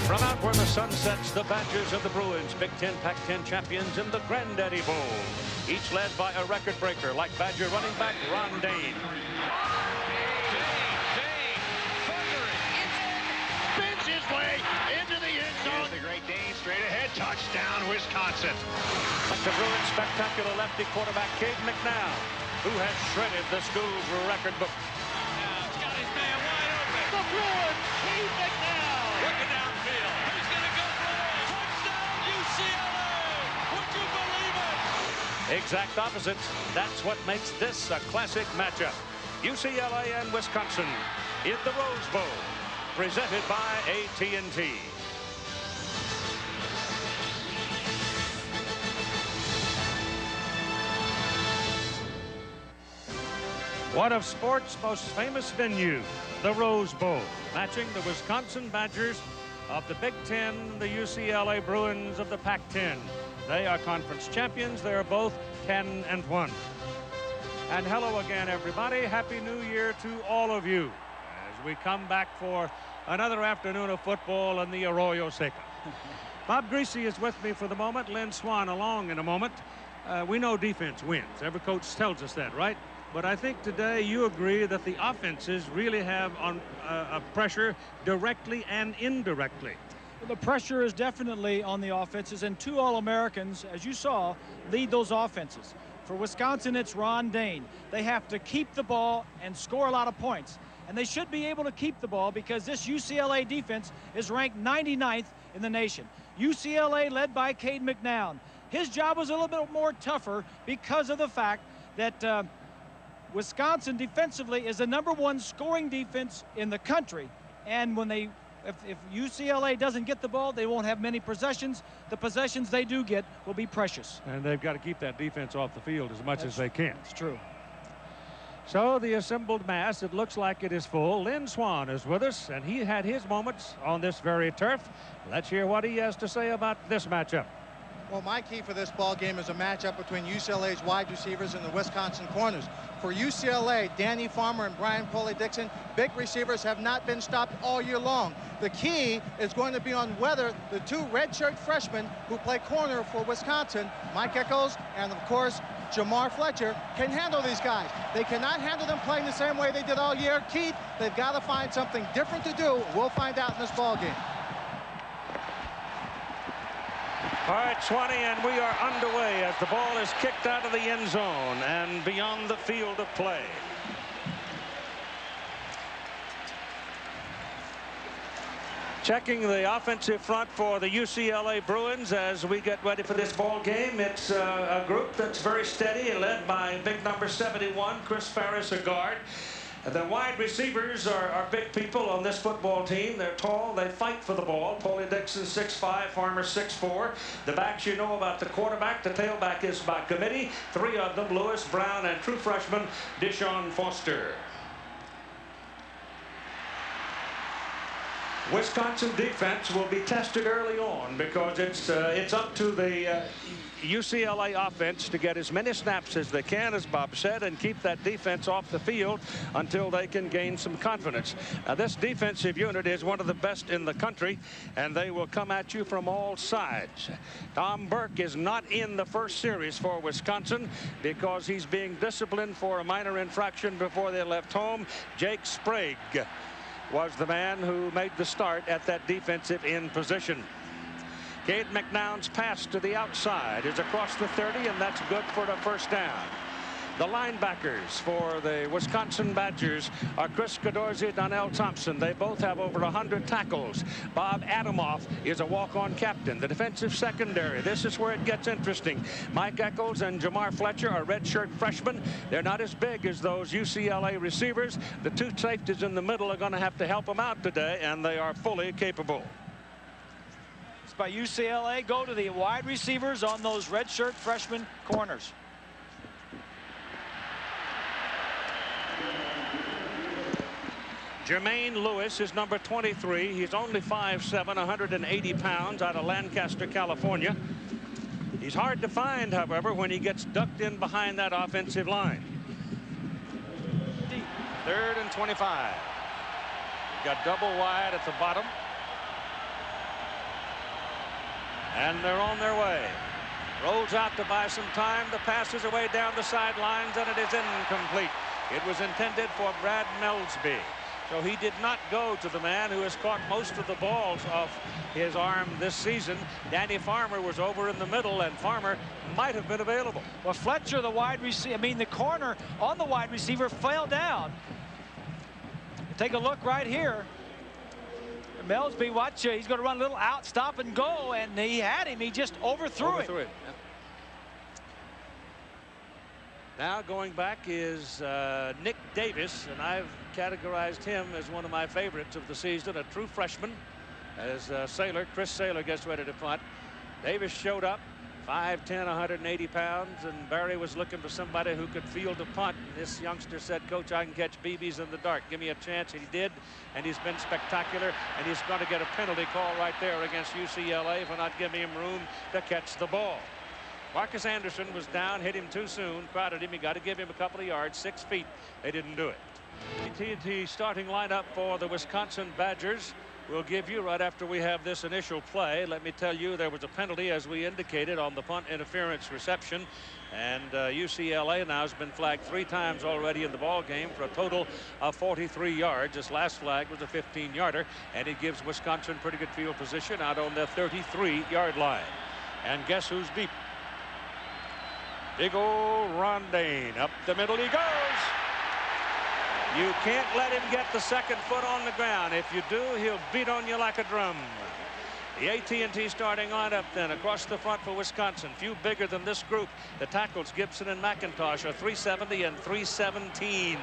From out where the sun sets, the Badgers of the Bruins, Big Ten, Pac-10 champions in the Granddaddy Bowl. Each led by a record breaker like Badger running back Ron Dayne. Spins his way into the end zone. Here's the great Dane straight ahead. Touchdown, Wisconsin. Like the Bruins spectacular lefty quarterback Cade McNown, who has shredded the school's record book. Now, he's got his man wide open. The Bruins, Cade McNown. Looking downfield. He's going to go for it. Touchdown, UCLA. Would you believe it? Exact opposites. That's what makes this a classic matchup. UCLA and Wisconsin in the Rose Bowl, presented by AT&T. One of sports' most famous venues, the Rose Bowl, matching the Wisconsin Badgers of the Big Ten, the UCLA Bruins of the Pac-10. They are conference champions. They are both 10-1. And hello again, everybody. Happy New Year to all of you as we come back for another afternoon of football in the Arroyo Seco. Bob Greasy is with me for the moment. Lynn Swan along in a moment. We know defense wins. Every coach tells us that, right? But I think today you agree that the offenses really have on pressure directly and indirectly. The pressure is definitely on the offenses, and two All-Americans, as you saw, lead those offenses. For Wisconsin, it's Ron Dayne. They have to keep the ball and score a lot of points. And they should be able to keep the ball because this UCLA defense is ranked 99th in the nation. UCLA led by Cade McNown. His job was a little bit more tougher because of the fact that Wisconsin defensively is the #1 scoring defense in the country. And when if UCLA doesn't get the ball, they won't have many possessions. The possessions they do get will be precious. And they've got to keep that defense off the field as much as they can. It's true. So the assembled mass, it looks like it is full. Lynn Swan is with us, and he had his moments on this very turf. Let's hear what he has to say about this matchup. Well, my key for this ball game is a matchup between UCLA's wide receivers and the Wisconsin corners. For UCLA, Danny Farmer and Brian Poley-Dixon, big receivers have not been stopped all year long. The key is going to be on whether the two redshirt freshmen who play corner for Wisconsin, Mike Echols and, of course, Jamar Fletcher, can handle these guys. They cannot handle them playing the same way they did all year. Keith, they've got to find something different to do. We'll find out in this ball game. All right, 20, and we are underway as the ball is kicked out of the end zone and beyond the field of play. Checking the offensive front for the UCLA Bruins as we get ready for this ball game. It's a group that's very steady, led by big number 71, Chris Ferris, a guard. The wide receivers are big people on this football team. They're tall. They fight for the ball. Poley-Dixon 6'5", Farmer 6'4". The backs you know about the quarterback. The tailback is by committee. Three of them, Lewis, Brown, and true freshman Deshaun Foster. Wisconsin defense will be tested early on because it's up to the UCLA offense to get as many snaps as they can, as Bob said, and keep that defense off the field until they can gain some confidence. This defensive unit is one of the best in the country, and they will come at you from all sides. Tom Burke is not in the first series for Wisconsin because he's being disciplined for a minor infraction before they left home. Jake Sprague was the man who made the start at that defensive end position. Cade McNown's pass to the outside is across the 30, and that's good for the first down. The linebackers for the Wisconsin Badgers are Chris Cadorzi, Donnell Thompson. They both have over 100 tackles. Bob Adamoff is a walk-on captain. The defensive secondary, this is where it gets interesting. Mike Echols and Jamar Fletcher are redshirt freshmen. They're not as big as those UCLA receivers. The two safeties in the middle are going to have to help them out today, and they are fully capable. By UCLA, go to the wide receivers on those redshirt freshman corners. Jermaine Lewis is number 23. He's only 5'7", 180 pounds, out of Lancaster, California. He's hard to find, however, when he gets ducked in behind that offensive line. 3rd and 25. Got double wide at the bottom. And they're on their way. Rolls out to buy some time. The pass is away down the sidelines, and it is incomplete. It was intended for Brad Melsby. So he did not go to the man who has caught most of the balls off his arm this season. Danny Farmer was over in the middle, and Farmer might have been available. Well, Fletcher, the wide receiver, the corner on the wide receiver, fell down. Take a look right here. Melsby, watch, he's going to run a little out, stop and go, and he had him. He just overthrew it. Yeah. Now going back is Nick Davis, and I've categorized him as one of my favorites of the season, a true freshman, as Chris Saylor gets ready to punt. Davis showed up, 5'10", 180 pounds, and Barry was looking for somebody who could field a punt. And this youngster said, "Coach, I can catch BBs in the dark. Give me a chance." And he did, and he's been spectacular, and he's going to get a penalty call right there against UCLA for not giving him room to catch the ball. Marcus Anderson was down, hit him too soon, crowded him. He got to give him a couple of yards, 6 feet. They didn't do it. AT&T starting lineup for the Wisconsin Badgers we'll give you right after we have this initial play. Let me tell you, there was a penalty, as we indicated, on the punt interference reception. And UCLA now has been flagged 3 times already in the ball game for a total of 43 yards. This last flag was a 15-yarder, and it gives Wisconsin pretty good field position out on the 33-yard line. And guess who's deep? Big old Ron Dayne. Up the middle he goes. You can't let him get the second foot on the ground. If you do, he'll beat on you like a drum. The AT&T starting lineup then across the front for Wisconsin. Few bigger than this group. The tackles, Gibson and McIntosh, are 370 and 317.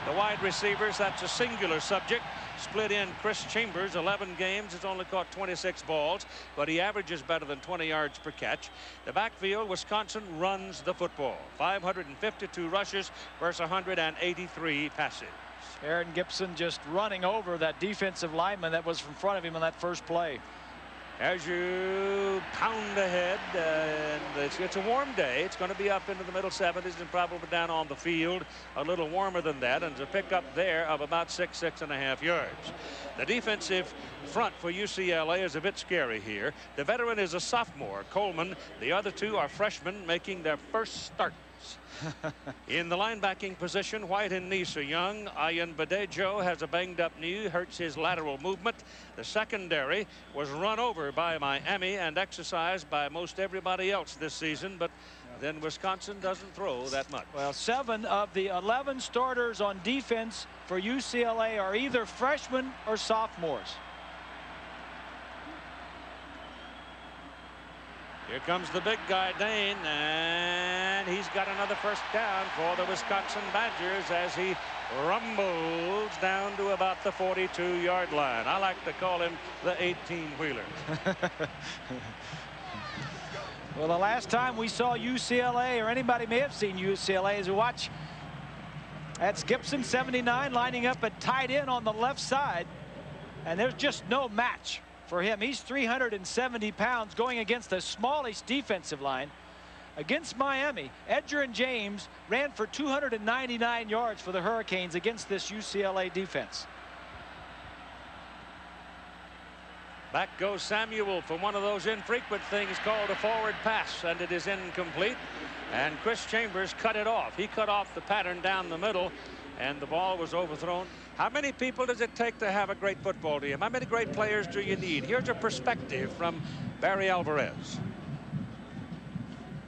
The wide receivers, that's a singular subject. Split in Chris Chambers, 11 games, has only caught 26 balls, but he averages better than 20 yards per catch. The backfield, Wisconsin runs the football. 552 rushes versus 183 passes. Aaron Gibson just running over that defensive lineman that was in front of him on that first play. As you pound ahead, and it's a warm day. It's going to be up into the middle 70s and probably down on the field a little warmer than that, and a pickup there of about 6.5 yards. The defensive front for UCLA is a bit scary here. The veteran is a sophomore, Coleman. The other 2 are freshmen making their first starts. In the linebacking position, White and Neese are young. Ayan Badejo has a banged-up knee, hurts his lateral movement. The secondary was run over by Miami and exercised by most everybody else this season, but then Wisconsin doesn't throw that much. Well, 7 of the 11 starters on defense for UCLA are either freshmen or sophomores. Here comes the big guy, Dayne, and he's got another first down for the Wisconsin Badgers as he rumbles down to about the 42-yard line. I like to call him the 18-wheeler. Well, the last time we saw UCLA, or anybody may have seen UCLA, is watch. That's Gibson, 79, lining up at tight end on the left side, and there's just no match for him. He's 370 pounds going against the smallest defensive line. Against Miami, Edger and James ran for 299 yards for the Hurricanes against this UCLA defense. Back goes Samuel for one of those infrequent things called a forward pass, and it is incomplete. And Chris Chambers cut it off. He cut off the pattern down the middle, and the ball was overthrown. How many people does it take to have a great football team? How many great players do you need? Here's a perspective from Barry Alvarez.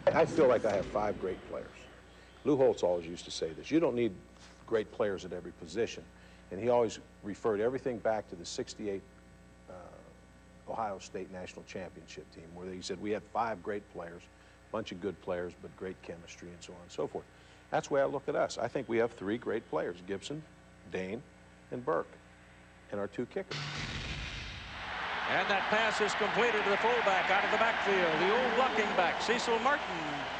I feel like I have 5 great players. Lou Holtz always used to say this. You don't need great players at every position. And he always referred everything back to the '68 Ohio State National Championship team, where he said we had 5 great players, a bunch of good players, but great chemistry and so on and so forth. That's the way I look at us. I think we have 3 great players, Gibson, Dayne, and Burke, and our 2 kickers. And that pass is completed to the fullback out of the backfield. The old blocking back, Cecil Martin,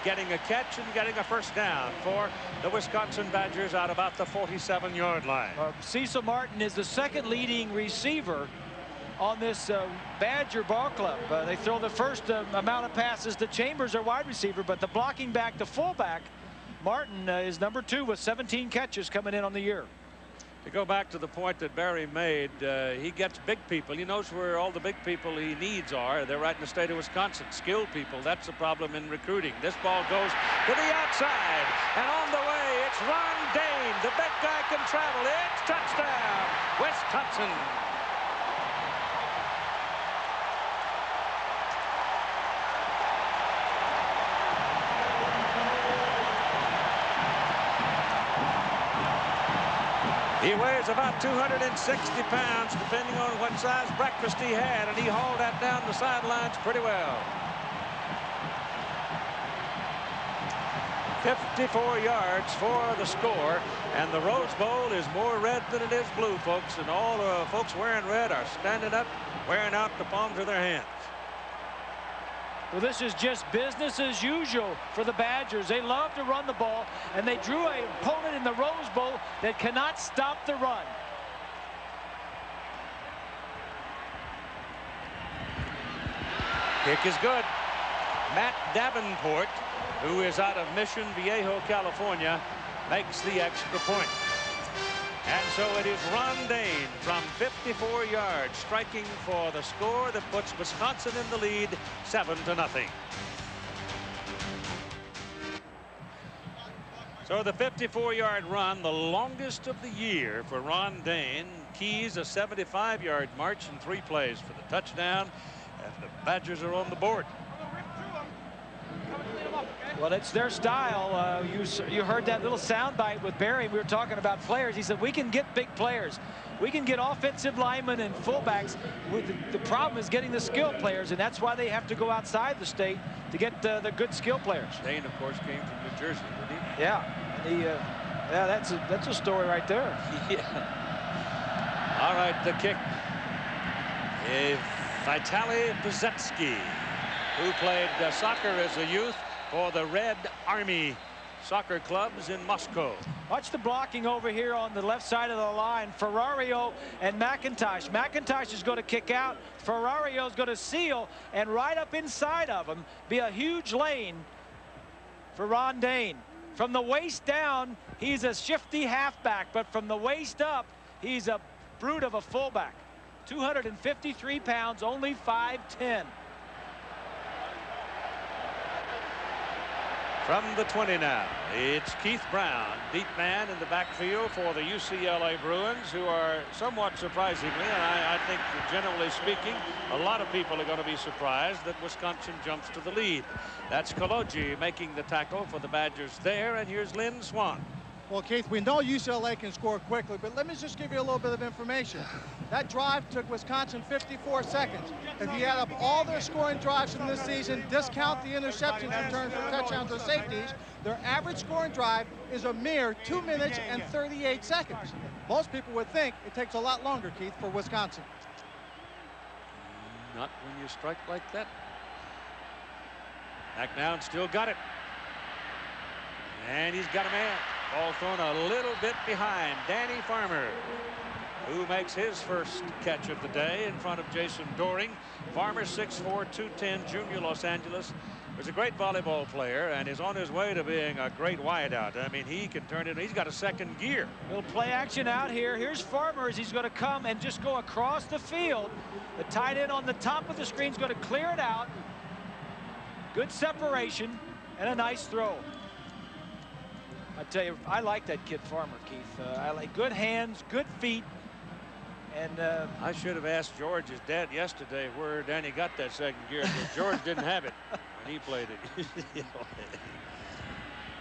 getting a catch and getting a first down for the Wisconsin Badgers out about the 47-yard line. Cecil Martin is the second leading receiver on this Badger ball club. They throw the first amount of passes to Chambers, their wide receiver, but the blocking back, the fullback, Martin is number 2 with 17 catches coming in on the year. To go back to the point that Barry made, he gets big people. He knows where all the big people he needs are. They're right in the state of Wisconsin. Skilled people. That's the problem in recruiting. This ball goes to the outside. And on the way, it's Ron Dayne. The big guy can travel. It's touchdown, Wisconsin. He weighs about 260 pounds, depending on what size breakfast he had, and he hauled that down the sidelines pretty well. 54 yards for the score, and the Rose Bowl is more red than it is blue, folks, and all the folks wearing red are standing up, wearing out the palms of their hands. Well, this is just business as usual for the Badgers. They love to run the ball, and they drew an opponent in the Rose Bowl that cannot stop the run. Kick is good. Matt Davenport, who is out of Mission Viejo, California, makes the extra point. And so it is Ron Dayne from 54 yards striking for the score that puts Wisconsin in the lead 7-0. So the 54-yard run, the longest of the year for Ron Dayne. Keys a 75-yard march in 3 plays for the touchdown, and the Badgers are on the board. Well, it's their style. You heard that little soundbite with Barry. We were talking about players. He said, we can get big players. We can get offensive linemen and fullbacks. The problem is getting the skill players, and that's why they have to go outside the state to get the good skill players. Dayne, of course, came from New Jersey, didn't he? Yeah. Yeah, that's a story right there. Yeah. All right, the kick. Vitaly Bezetsky, who played soccer as a youth for the Red Army soccer clubs in Moscow. Watch the blocking over here on the left side of the line. Ferrario and McIntosh. McIntosh is going to kick out. Ferrario is going to seal, and right up inside of him be a huge lane for Ron Dayne. From the waist down, he's a shifty halfback, but from the waist up, he's a brute of a fullback. 253 pounds, only 5'10". From the 20 now, it's Keith Brown, deep man in the backfield for the UCLA Bruins, who are somewhat surprisingly, and I think generally speaking, a lot of people are going to be surprised that Wisconsin jumps to the lead. That's Koloji making the tackle for the Badgers there, and here's Lynn Swan. Well, Keith, we know UCLA can score quickly, but let me just give you a little bit of information. That drive took Wisconsin 54 seconds. If you add up all their scoring drives from this season, discount the interceptions returned for touchdowns or safeties, their average scoring drive is a mere 2 minutes and 38 seconds. Most people would think it takes a lot longer, Keith, for Wisconsin. Not when you strike like that. McNown still got it. And he's got a man. Ball thrown a little bit behind. Danny Farmer, who makes his first catch of the day in front of Jason Doring. Farmer, 6'4", 210, junior Los Angeles. Was a great volleyball player and is on his way to being a great wideout. I mean, he can turn it. He's got a second gear. Little play action out here. Here's Farmer as he's going to come and just go across the field. The tight end on the top of the screen is going to clear it out. Good separation and a nice throw. I tell you, I like that kid Farmer, Keith. I like good hands, good feet. And I should have asked George's dad yesterday where Danny got that second gear, because George didn't have it when he played it.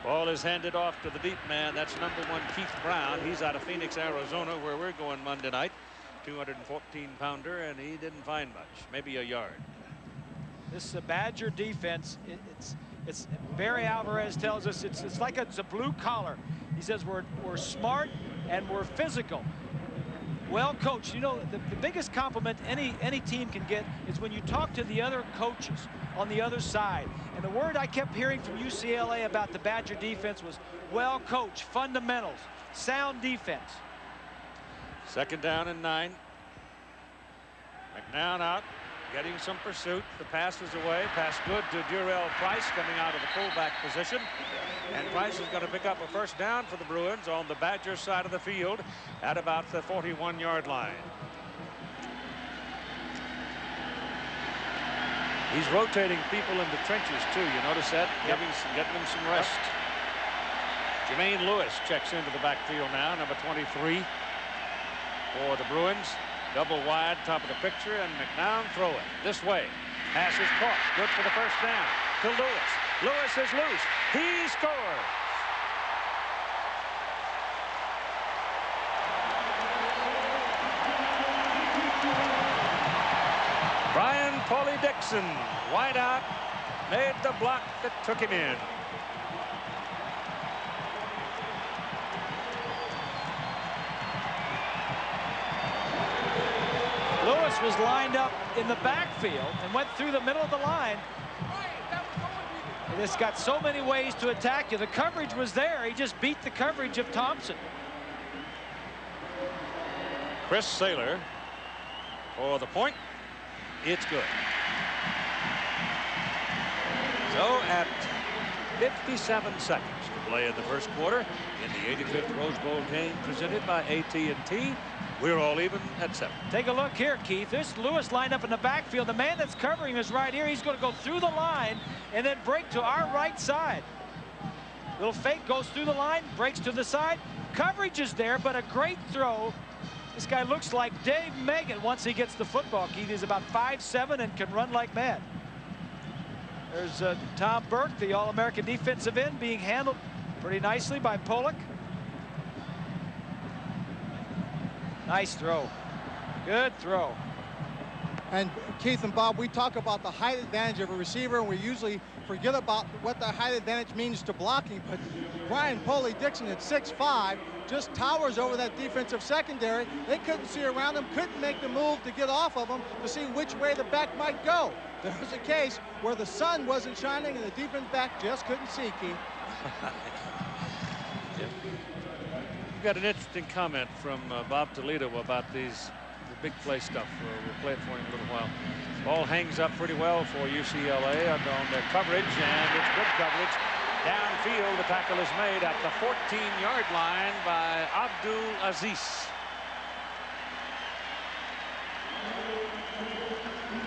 Ball is handed off to the deep man. That's number 1, Keith Brown. He's out of Phoenix, Arizona, where we're going Monday night. 214-pounder, and he didn't find much, maybe a yard. This Badger defense, it's Barry Alvarez tells us it's like it's a blue collar. He says we're smart and we're physical. Well coached. You know, the biggest compliment any team can get is when you talk to the other coaches on the other side. And the word I kept hearing from UCLA about the Badger defense was well coached, fundamentals, sound defense. 2nd down and 9. McNown out. getting some pursuit. The pass is away. Pass good to Durrell Price coming out of the fullback position. And Price is going to pick up a first down for the Bruins on the Badgers side of the field at about the 41-yard line. He's rotating people in the trenches, too. You notice that? Getting them some rest. Jermaine Lewis checks into the backfield now, number 23 for the Bruins. Double wide, top of the picture, and McNown throw it this way. Pass is caught. Good for the first down to Lewis. Lewis is loose. He scores. Brian Paulie Dixon, wide out, made the block that took him in. Lewis was lined up in the backfield and went through the middle of the line. This got so many ways to attack you. The coverage was there. He just beat the coverage of Thompson. Chris Saylor for the point. It's good. So at 57 seconds to play in the first quarter in the 85th Rose Bowl game presented by AT&T. We're all even at 7. Take a look here, Keith. This Lewis lined up in the backfield. The man that's covering is right here. He's going to go through the line and then break to our right side. Little fake, goes through the line, breaks to the side. Coverage is there, but a great throw. This guy looks like Dave Megan once he gets the football, Keith. He's about 5'7" and can run like mad. There's Tom Burke, the All-American defensive end, being handled pretty nicely by Pollock. Nice throw. Good throw. And Keith and Bob, we talk about the height advantage of a receiver, and we usually forget about what the height advantage means to blocking. But Brian Paulie Dixon at 6'5" just towers over that defensive secondary. They couldn't see around him, couldn't make the move to get off of him to see which way the back might go. There was a case where the sun wasn't shining and the defense back just couldn't see, Keith. Got an interesting comment from Bob Toledo about the big play stuff. We'll play it for him in a little while. Ball hangs up pretty well for UCLA on the coverage, and it's good coverage. Downfield, the tackle is made at the 14-yard line by Abdul Aziz.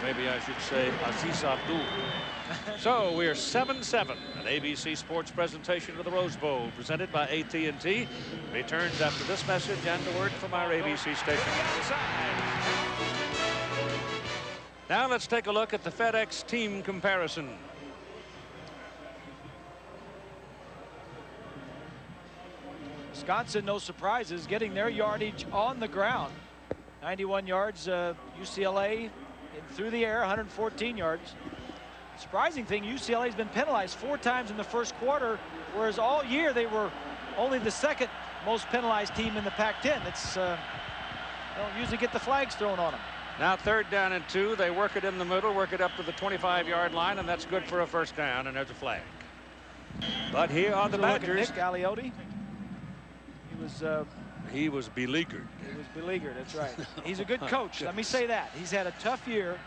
Maybe I should say Aziz Abdul. So we're 7-7. An ABC Sports presentation of the Rose Bowl presented by AT&T returns after this message and a word from our ABC station. Now let's take a look at the FedEx team comparison. Wisconsin, no surprises, getting their yardage on the ground. 91 yards, UCLA through the air, 114 yards. Surprising thing, UCLA's been penalized 4 times in the first quarter, whereas all year they were only the second most penalized team in the Pac-10. It's don't usually get the flags thrown on them. Now 3rd down and 2. They work it in the middle, work it up to the 25-yard line, and that's good for a first down, and there's a flag. But here are the Badgers. Nick Aliotti. He was beleaguered. He was beleaguered, that's right. He's a good coach, let me say that. He's had a tough year.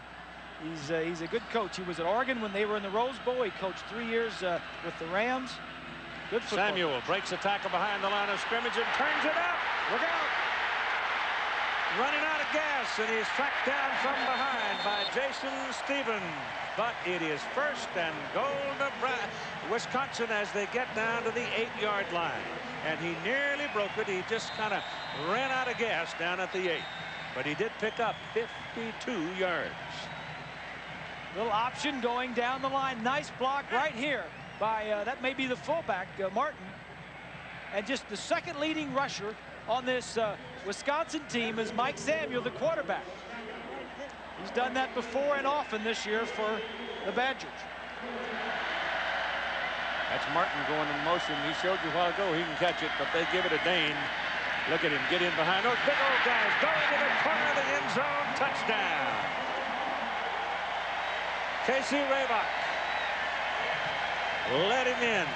He's a good coach. He was at Oregon when they were in the Rose Bowl. He coached 3 years with the Rams. Good football. Samuel breaks a tackle behind the line of scrimmage and turns it up. Look out. Running out of gas, and he's tracked down from behind by Jason Stevens. But it is 1st and goal to Wisconsin as they get down to the 8-yard line. And he nearly broke it. He just kind of ran out of gas down at the 8. But he did pick up 52 yards. Little option going down the line. Nice block right here by, that may be the fullback, Martin. And just the second leading rusher on this Wisconsin team is Mike Samuel, the quarterback. He's done that before and often this year for the Badgers. That's Martin going in motion. He showed you a while ago he can catch it, but they give it to Dayne. Look at him get in behind those big old guys. Go into the corner of the end zone. Touchdown. Casey Raybock let him in.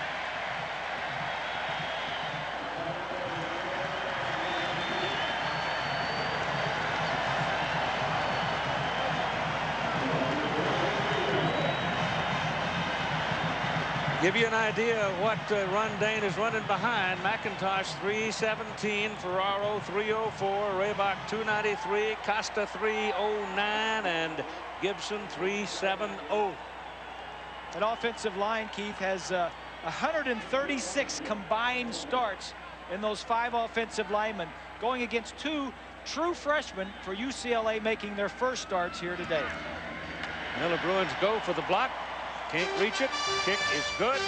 Give you an idea of what Ron Dayne is running behind. McIntosh 317, Ferraro 304, Raybach 293, Costa 309, and Gibson 370. An offensive line, Keith, has 136 combined starts in those 5 offensive linemen, going against 2 true freshmen for UCLA making their first starts here today. Well, the Bruins go for the block. Can't reach it. Kick is good.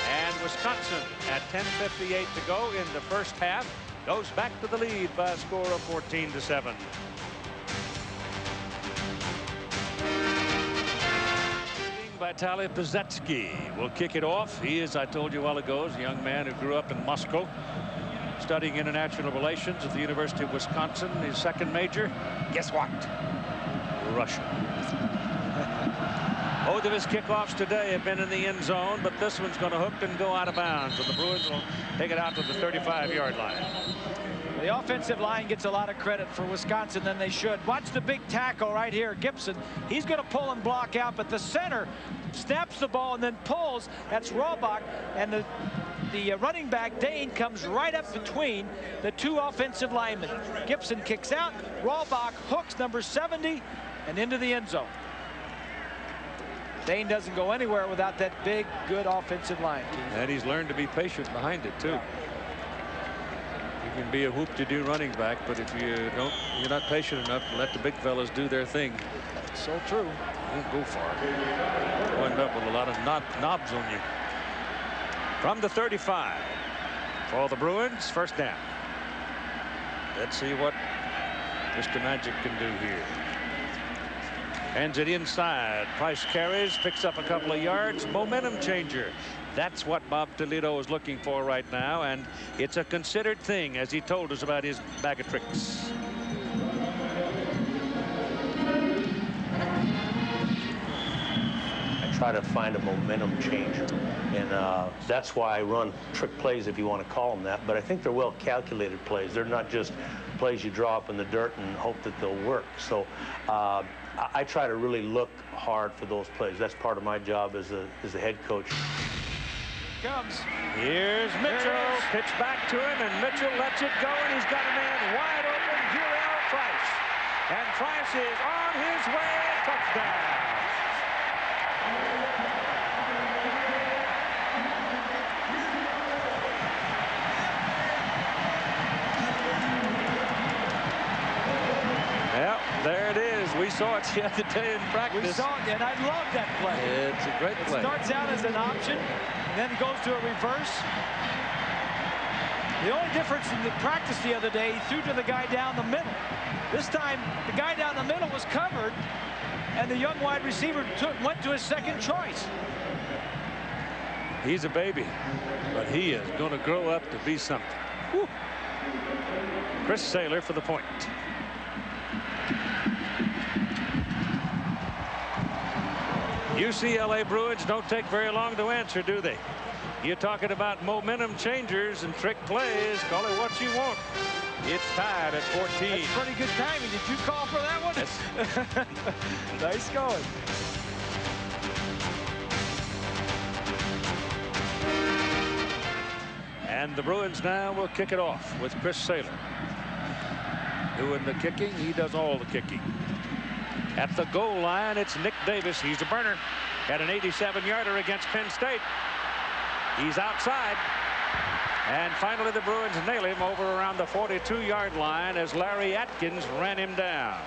And Wisconsin, at 10:58 to go in the first half, goes back to the lead by a score of 14-7. Vitaly Pazetsky will kick it off. He is, I told you a while ago, is a young man who grew up in Moscow, studying international relations at the University of Wisconsin. His second major, guess what? Russia. Both of his kickoffs today have been in the end zone, but this one's going to hook and go out of bounds, and the Bruins will take it out to the 35-yard line. The offensive line gets a lot of credit for Wisconsin than they should. Watch the big tackle right here, Gibson. He's going to pull and block out, but the center snaps the ball and then pulls. That's Raybach, and the running back Dayne comes right up between the 2 offensive linemen. Gibson kicks out, Raybach hooks number 70 and into the end zone. Dayne doesn't go anywhere without that big, good offensive line, Keith. And he's learned to be patient behind it, too. You can be a whoop-to-do running back, but if you're not patient enough to let the big fellas do their thing. So true. You won't go far. You'll end up with a lot of knobs on you. From the 35 for the Bruins, first down. Let's see what Mr. Magic can do here. Hands it inside. Price carries, picks up a couple of yards. Momentum changer. That's what Bob Toledo is looking for right now, and it's a considered thing, as he told us about his bag of tricks. I try to find a momentum changer, and that's why I run trick plays, if you want to call them that. But I think they're well calculated plays. They're not just plays you draw up in the dirt and hope that they'll work. So I try to really look hard for those plays. That's part of my job as a head coach. Comes. Here's Mitchell. Pitch back to him, and Mitchell lets it go, and he's got a man wide open, Jurel Price. And Price is on his way. Touchdown. Well, there it is. We saw it the other day in practice. We saw it, and I love that play. It's a great play. It starts out as an option, and then it goes to a reverse. The only difference in the practice the other day, he threw to the guy down the middle. This time, the guy down the middle was covered, and the young wide receiver went to his second choice. He's a baby, but he is going to grow up to be something. Whew. Chris Saylor for the point. UCLA Bruins don't take very long to answer, do they? You're talking about momentum changers and trick plays. Call it what you want. It's tied at 14. That's pretty good timing. Did you call for that one? Yes. Nice going. And the Bruins now will kick it off with Chris Saylor. Doing the kicking. He does all the kicking. At the goal line, it's Nick Davis. He's a burner. Had an 87-yarder against Penn State. He's outside. And finally, the Bruins nail him over around the 42-yard line as Larry Atkins ran him down.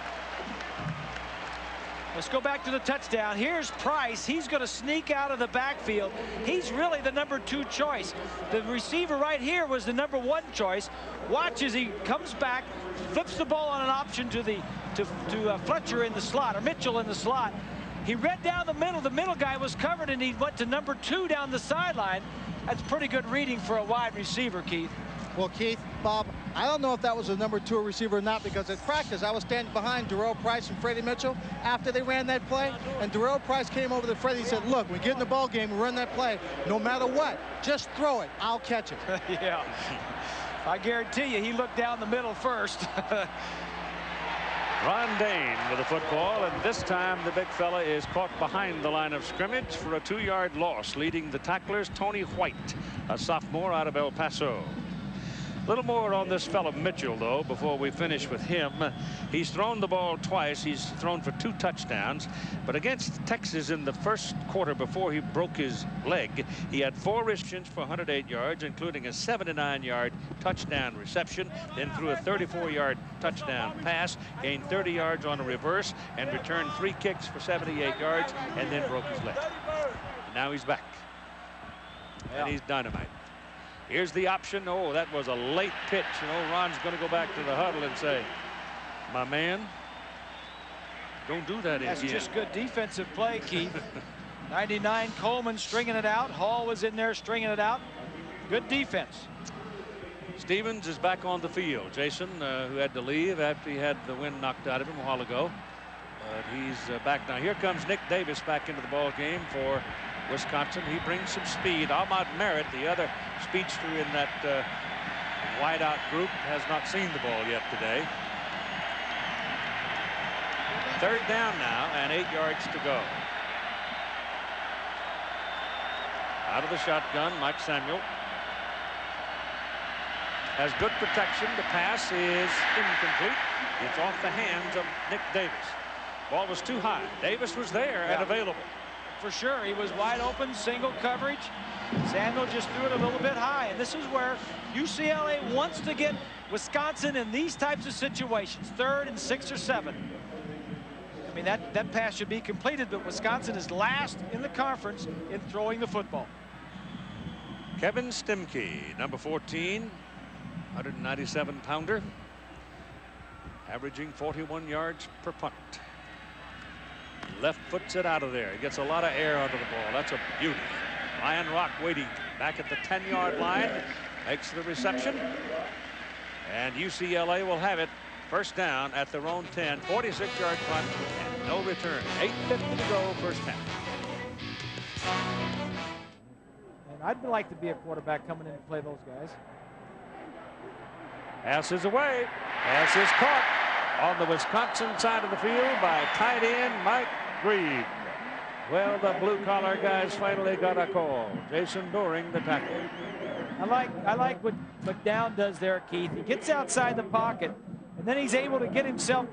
Let's go back to the touchdown. Here's Price. He's going to sneak out of the backfield. He's really the number 2 choice. The receiver right here was the number 1 choice. Watch as he comes back, flips the ball on an option to Fletcher in the slot, or Mitchell in the slot. He read down the middle. The middle guy was covered, and he went to number 2 down the sideline. That's pretty good reading for a wide receiver, Keith. Well, Keith, Bob, I don't know if that was a number 2 receiver or not, because at practice I was standing behind Darrell Price and Freddie Mitchell after they ran that play, and Darrell Price came over to Freddie and said, look, we get in the ball game, we run that play, no matter what, just throw it, I'll catch it. Yeah, I guarantee you he looked down the middle first. Ron Dayne with the football, and this time the big fella is caught behind the line of scrimmage for a 2-yard loss. Leading the tacklers, Tony White, a sophomore out of El Paso. A little more on this fellow Mitchell, though, before we finish with him. He's thrown the ball twice. He's thrown for 2 touchdowns. But against Texas in the first quarter, before he broke his leg, he had 4 receptions for 108 yards, including a 79-yard touchdown reception, then threw a 34-yard touchdown pass, gained 30 yards on a reverse, and returned 3 kicks for 78 yards, and then broke his leg. And now he's back. And he's dynamite. Here's the option. Oh, that was a late pitch. You know, Ron's going to go back to the huddle and say, my man, don't do that again. That's just good defensive play, Keith. 99, Coleman stringing it out. Hall was in there stringing it out. Good defense. Stevens is back on the field. Jason, who had to leave after he had the wind knocked out of him a while ago. He's back now. Here comes Nick Davis back into the ball game for Wisconsin. He brings some speed. Ahmad Merritt, the other speedster in that wideout group, has not seen the ball yet today. 3rd down now and 8 yards to go. Out of the shotgun, Mike Samuel has good protection. The pass is incomplete. It's off the hands of Nick Davis. Ball was too high. Davis was there and available. For sure, he was wide open, single coverage. Samuel just threw it a little bit high, and this is where UCLA wants to get Wisconsin in these types of situations, 3rd and 6 or 7. I mean, that pass should be completed, but Wisconsin is last in the conference in throwing the football. Kevin Stemke, number 14, 197-pounder, averaging 41 yards per punt. Left puts it out of there. He gets a lot of air under the ball. That's a beauty. Ryan Rock waiting back at the 10-yard line. Makes the reception. And UCLA will have it. 1st down at their own 10. 46-yard punt and no return. 8:50 to go, first half. And I'd like to be a quarterback coming in to play those guys. Pass is away. Pass is caught on the Wisconsin side of the field by tight end Mike Grieve. Well, the blue-collar guys finally got a call. Jason Doring, the tackle. I like what McNown does there, Keith. He gets outside the pocket, and then he's able to get himself,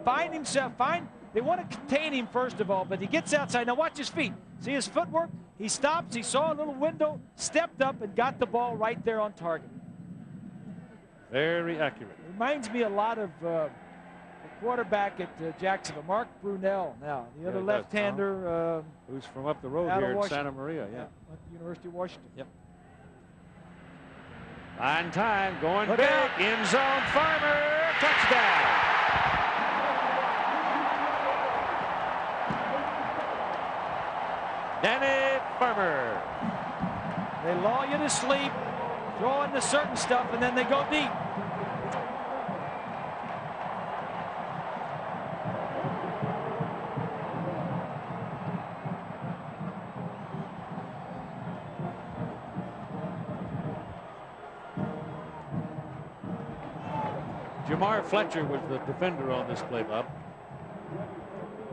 they want to contain him first of all, but he gets outside. Now watch his feet. See his footwork? He stops, he saw a little window, stepped up, and got the ball right there on target. Very accurate. Reminds me a lot of the quarterback at Jacksonville, Mark Brunell. Now, the other left-hander. Who's from up the road here in Santa Maria. Yeah. University of Washington. Yep. Fine time, going big. End zone, Farmer, touchdown. Danny Farmer. They lull you to sleep, throw into certain stuff, and then they go deep. Jamar Fletcher was the defender on this play, Bob.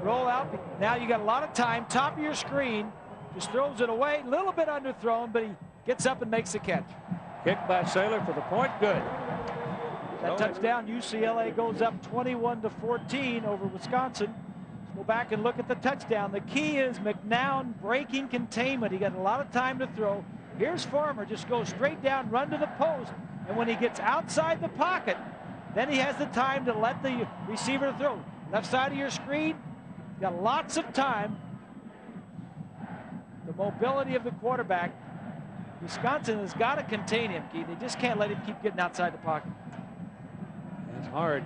Roll out. Now you got a lot of time. Top of your screen. Just throws it away. A little bit underthrown, but he gets up and makes the catch. Kick by Saylor for the point. Good. That touchdown, UCLA goes up 21-14 over Wisconsin. Let's go back and look at the touchdown. The key is McNown breaking containment. He got a lot of time to throw. Here's Farmer. Just goes straight down, run to the post. And when he gets outside the pocket, then he has the time to let the receiver throw. Left side of your screen, got lots of time. The mobility of the quarterback. Wisconsin has got to contain him, Keith. They just can't let him keep getting outside the pocket. It's hard.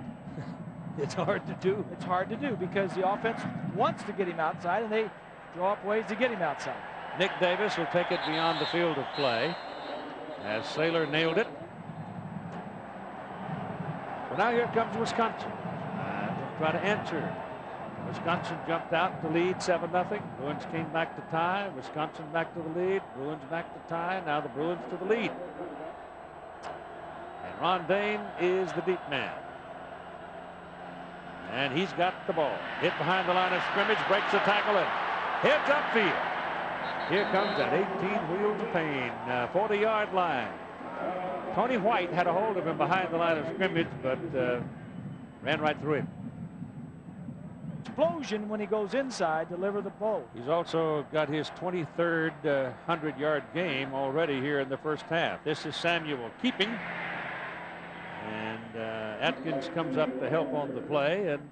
It's hard to do. It's hard to do because the offense wants to get him outside, and they draw up ways to get him outside. Nick Davis will take it beyond the field of play as Saylor nailed it. Well, now here comes Wisconsin. They'll try to answer. Wisconsin jumped out to lead 7-0. Bruins came back to tie. Wisconsin back to the lead. Bruins back to tie. Now the Bruins to the lead. And Ron Dayne is the deep man. And he's got the ball. Hit behind the line of scrimmage, breaks the tackle, and heads upfield. Here comes that 18 wheels of pain, 40-yard line. Tony White had a hold of him behind the line of scrimmage, but ran right through him. Explosion when he goes inside, deliver the ball. He's also got his 23rd 100-yard game already here in the first half. This is Samuel keeping. And Atkins comes up to help on the play, and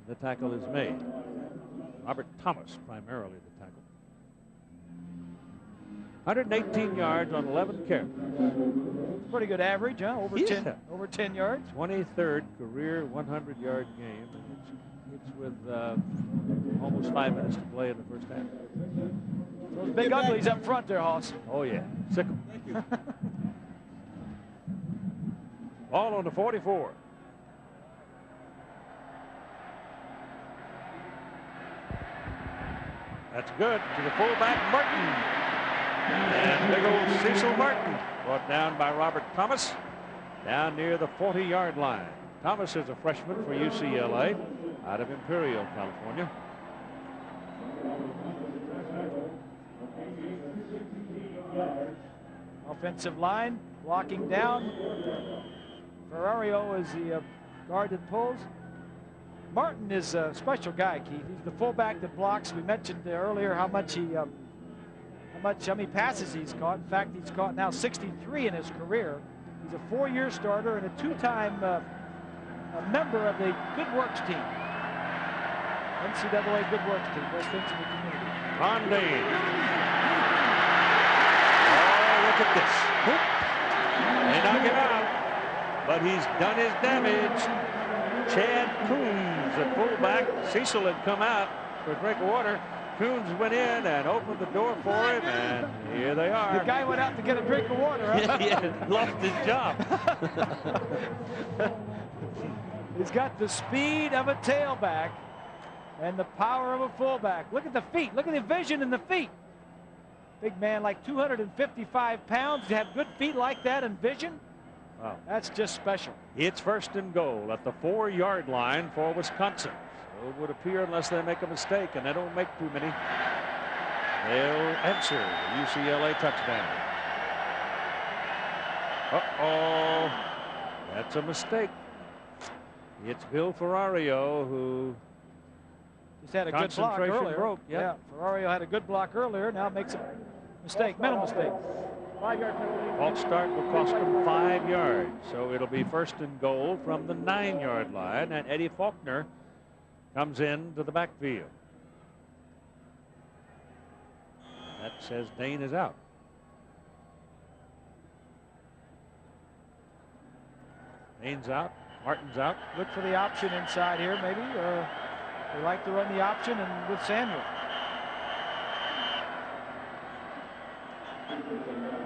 the tackle is made. Robert Thomas primarily the tackle. 118 yards on 11 carries. Pretty good average, huh? Over 10 yards. 23rd career 100-yard game. And it's with almost 5 minutes to play in the first half. Those big uglies up front there, Hoss. Oh, yeah. Sick 'em. Thank you. Ball on the 44. That's good to the fullback, Martin. And big old Cecil Martin brought down by Robert Thomas down near the 40-yard line. Thomas is a freshman for UCLA out of Imperial, California. Offensive line blocking down. Ferrario is the guard that pulls. Martin is a special guy, Keith. He's the fullback that blocks. We mentioned earlier how many passes he's caught. In fact, he's caught now 63 in his career. He's a 4-year starter and a 2-time member of the Good Works team. NCAA Good Works team, best things in the community. Ron Dayne. Oh, look at this. Whoop. They knock him out, but he's done his damage. Chad Coons at fullback. Cecil had come out for a drink of water. Coons went in and opened the door for him, and here they are. The guy went out to get a drink of water, huh? Yeah, lost his job. He's got the speed of a tailback and the power of a fullback. Look at the feet. Look at the vision in the feet. Big man, like 255 pounds, to have good feet like that and vision. Wow. That's just special. It's 1st and goal at the 4-yard line for Wisconsin. So it would appear, unless they make a mistake, and they don't make too many, they'll answer the UCLA touchdown. Uh-oh. That's a mistake. It's Bill Ferrario who He's had a good block earlier. Broke. Yep. Yeah, Ferrario had a good block earlier. Now makes a mistake, mental mistake. 5-yard penalty. False start will cost them 5 yards. So it'll be 1st and goal from the 9-yard line, and Eddie Faulkner comes into the backfield. That says Dayne is out. Dayne's out. Martin's out. Look for the option inside here, maybe, or they like to run the option and with Samuel.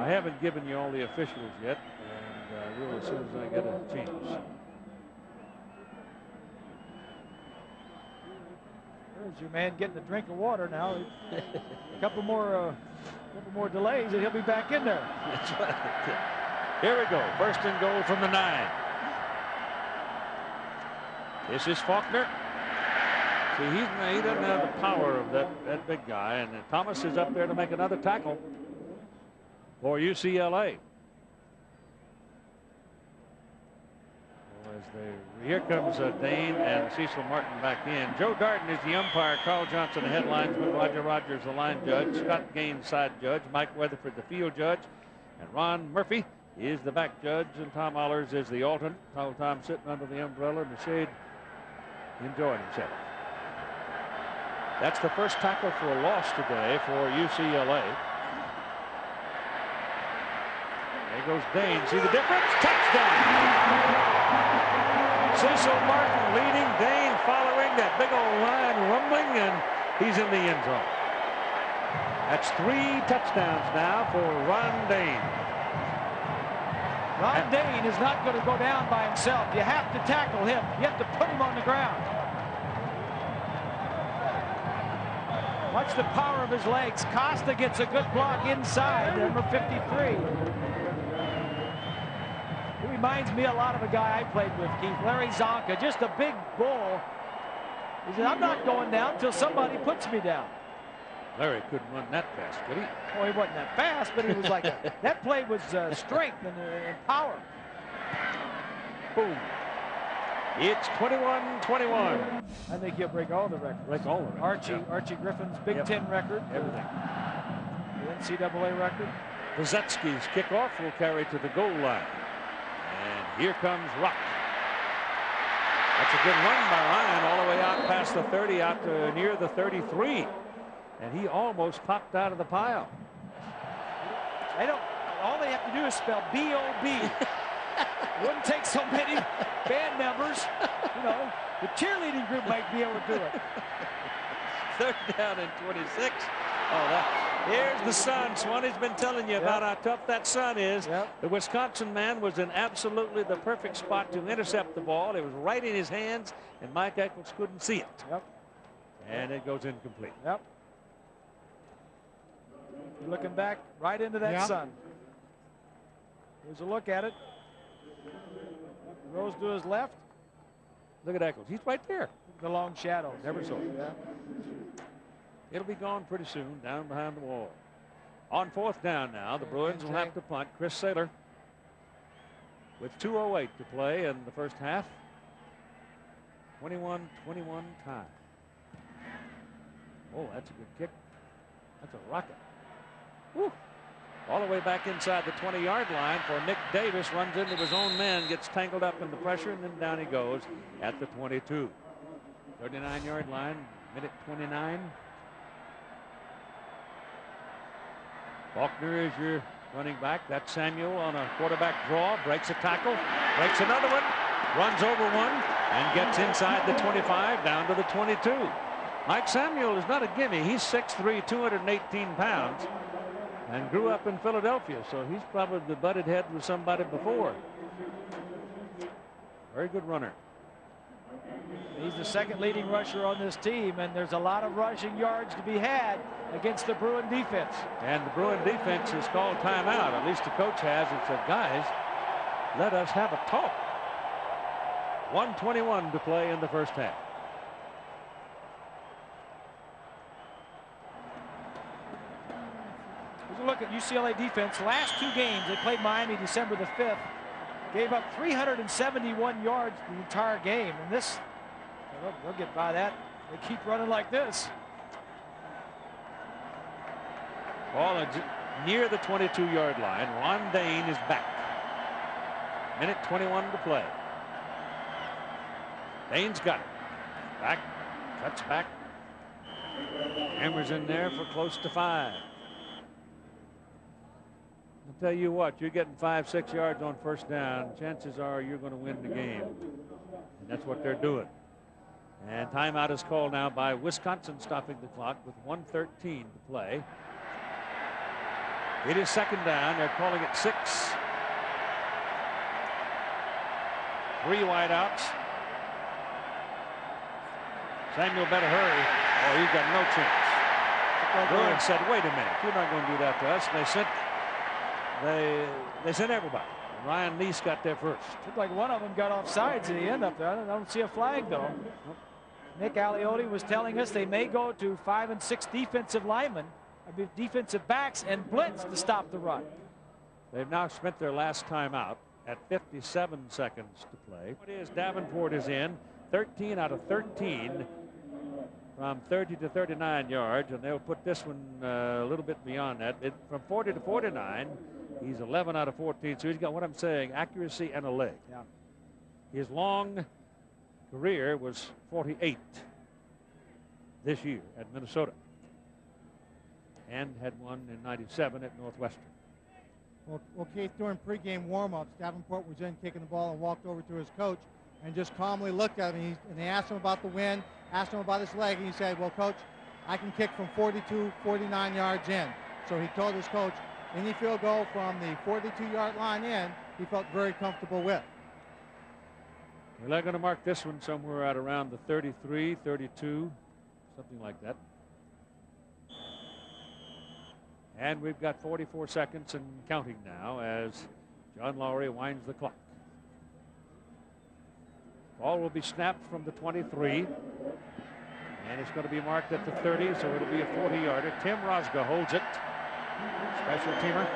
I haven't given you all the officials yet, and I will as soon as I get a chance. There's your man getting a drink of water now. A couple more delays, and he'll be back in there. That's right. Here we go. 1st and goal from the 9. This is Faulkner. See, he doesn't have the power of that big guy, and Thomas is up there to make another tackle for UCLA. Here comes Dayne and Cecil Martin back in. Joe Darden is the umpire. Carl Johnson, the headlinesman. Roger Rogers, the line judge. Scott Gaines, side judge. Mike Weatherford, the field judge. And Ron Murphy is the back judge. And Tom Allers is the alternate. Tom sitting under the umbrella in the shade, enjoying himself. That's the first tackle for a loss today for UCLA. There goes Dayne. See the difference? Touchdown! Cecil Martin leading, Dayne following, that big old line rumbling, and he's in the end zone. That's 3 touchdowns now for Ron Dayne. Ron Dayne is not going to go down by himself. You have to tackle him. You have to put him on the ground. Watch the power of his legs. Costa gets a good block inside, number 53. He reminds me a lot of a guy I played with, Keith. Larry Zonka, just a big bull He said, I'm not going down until somebody puts me down. Larry couldn't run that fast, could he? Well, he wasn't that fast, but he was like that play was strength and power. Boom. It's 21-21. I think he'll break all the records. Break all the records. Archie Griffin's Big Ten record. Everything. The NCAA record. Pozetsky's kickoff will carry to the goal line. And here comes Rock. That's a good run by Ryan all the way out past the 30, out to near the 33. And he almost popped out of the pile. All they have to do is spell B-O-B. Wouldn't take so many band members. You know, the cheerleading group might be able to do it. 3rd down and 26. Here's the sun. Swanee's been telling you about how tough that sun is. The Wisconsin man was in absolutely the perfect spot to intercept the ball. It was right in his hands, and Mike Eccles couldn't see it. And it goes incomplete. You're looking back right into that sun. Here's a look at it. Rose to his left. Look at Eccles. He's right there. The long shadows. Never saw it. It'll be gone pretty soon, down behind the wall. On 4th down now, the Bruins will have to punt. Chris Saylor with 2:08 to play in the first half. 21-21 tie. Oh, that's a good kick. That's a rocket. Woo. All the way back inside the 20-yard line for Nick Davis. Runs into his own man, gets tangled up in the pressure, and then down he goes at the 22. 39-yard line, minute 29. Faulkner is your running back. That's Samuel on a quarterback draw. Breaks a tackle. Breaks another one. Runs over one and gets inside the 25 down to the 22. Mike Samuel is not a gimme. He's 6'3", 218 pounds. And grew up in Philadelphia, so he's probably butted head with somebody before. Very good runner. He's the second leading rusher on this team, and there's a lot of rushing yards to be had against the Bruin defense. And the Bruin defense has called timeout. At least the coach has. It said, guys, let us have a talk. 1:21 to play in the first half. Look at UCLA defense. Last 2 games, they played Miami December the 5th. Gave up 371 yards the entire game. And this, they'll get by that. They keep running like this. Ball near the 22-yard line. Ron Dayne is back. Minute 21 to play. Dayne's got it. Back. Cuts back. Hammers in there for close to 5. I'll tell you what, you're getting 5-6 yards on first down. Chances are you're going to win the game. And that's what they're doing. And timeout is called now by Wisconsin, stopping the clock with 1:13 to play. It is 2nd down. They're calling it 6. 3 wideouts. Samuel better hurry. Oh, he's got no chance. Bruins said, wait a minute, you're not going to do that to us. And they sent everybody. And Ryan Lease got there first. Looked like one of them got off sides at the end up there. I don't see a flag, though. Nick Aliotti was telling us they may go to 5 and 6 defensive linemen, defensive backs, and blitz to stop the run. They've now spent their last time out at 57 seconds to play. It is Davenport is in. 13 out of 13 from 30 to 39 yards, and they'll put this one a little bit beyond that. From 40 to 49, he's 11 out of 14, so he's got what I'm saying, accuracy and a leg. His long career was 48 this year at Minnesota, and had one in 97 at Northwestern. Well, Keith, during pregame warm-ups, Davenport was in kicking the ball and walked over to his coach and just calmly looked at him. And they asked him about the wind, asked him about his leg, and he said, well, coach, I can kick from 42, 49 yards in. So he told his coach, any field goal from the 42-yard line in, he felt very comfortable with. Well, they're going to mark this one somewhere out around the 33, 32, something like that. And we've got 44 seconds and counting now as John Lowry winds the clock. Ball will be snapped from the 23. And it's going to be marked at the 30, so it'll be a 40-yarder. Tim Rosga holds it. Special teamer.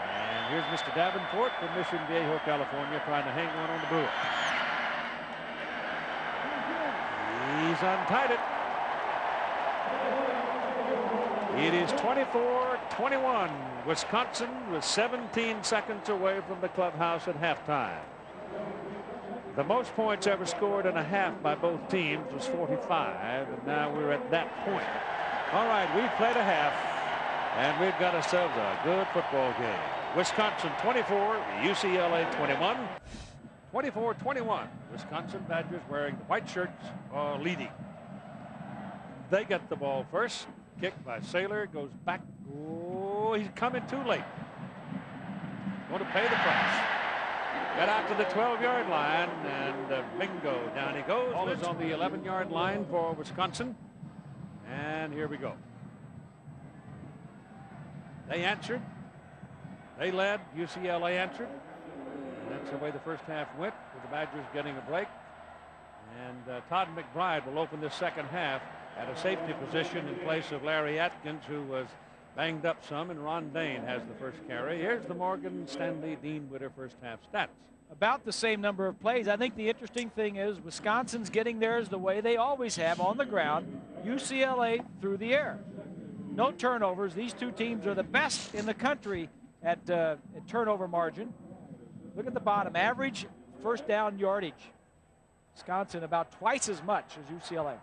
And here's Mr. Davenport from Mission Viejo, California, trying to hang one on the Brewer. He's untied it. It is 24-21. Wisconsin was 17 seconds away from the clubhouse at halftime. The most points ever scored in a half by both teams was 45, and now we're at that point. All right, we've played a half, and we've got ourselves a good football game. Wisconsin 24, UCLA 21. 24-21. Wisconsin Badgers wearing the white shirts are leading. They get the ball first. Kick by Saylor, goes back. Oh, he's coming too late. Going to pay the price. Got out to the 12-yard line, and bingo, down he goes. Ball is on the 11-yard line for Wisconsin. And here we go. They answered. They led. UCLA answered. And that's the way the first half went, with the Badgers getting a break. And Todd McBride will open this second half at a safety position in place of Larry Atkins, who was banged up some, and Ron Dayne has the first carry. Here's the Morgan Stanley Dean Witter first half stats. About the same number of plays. I think the interesting thing is Wisconsin's getting theirs the way they always have, on the ground. UCLA through the air. No turnovers. These two teams are the best in the country at turnover margin. Look at the bottom. Average first down yardage. Wisconsin about twice as much as UCLA.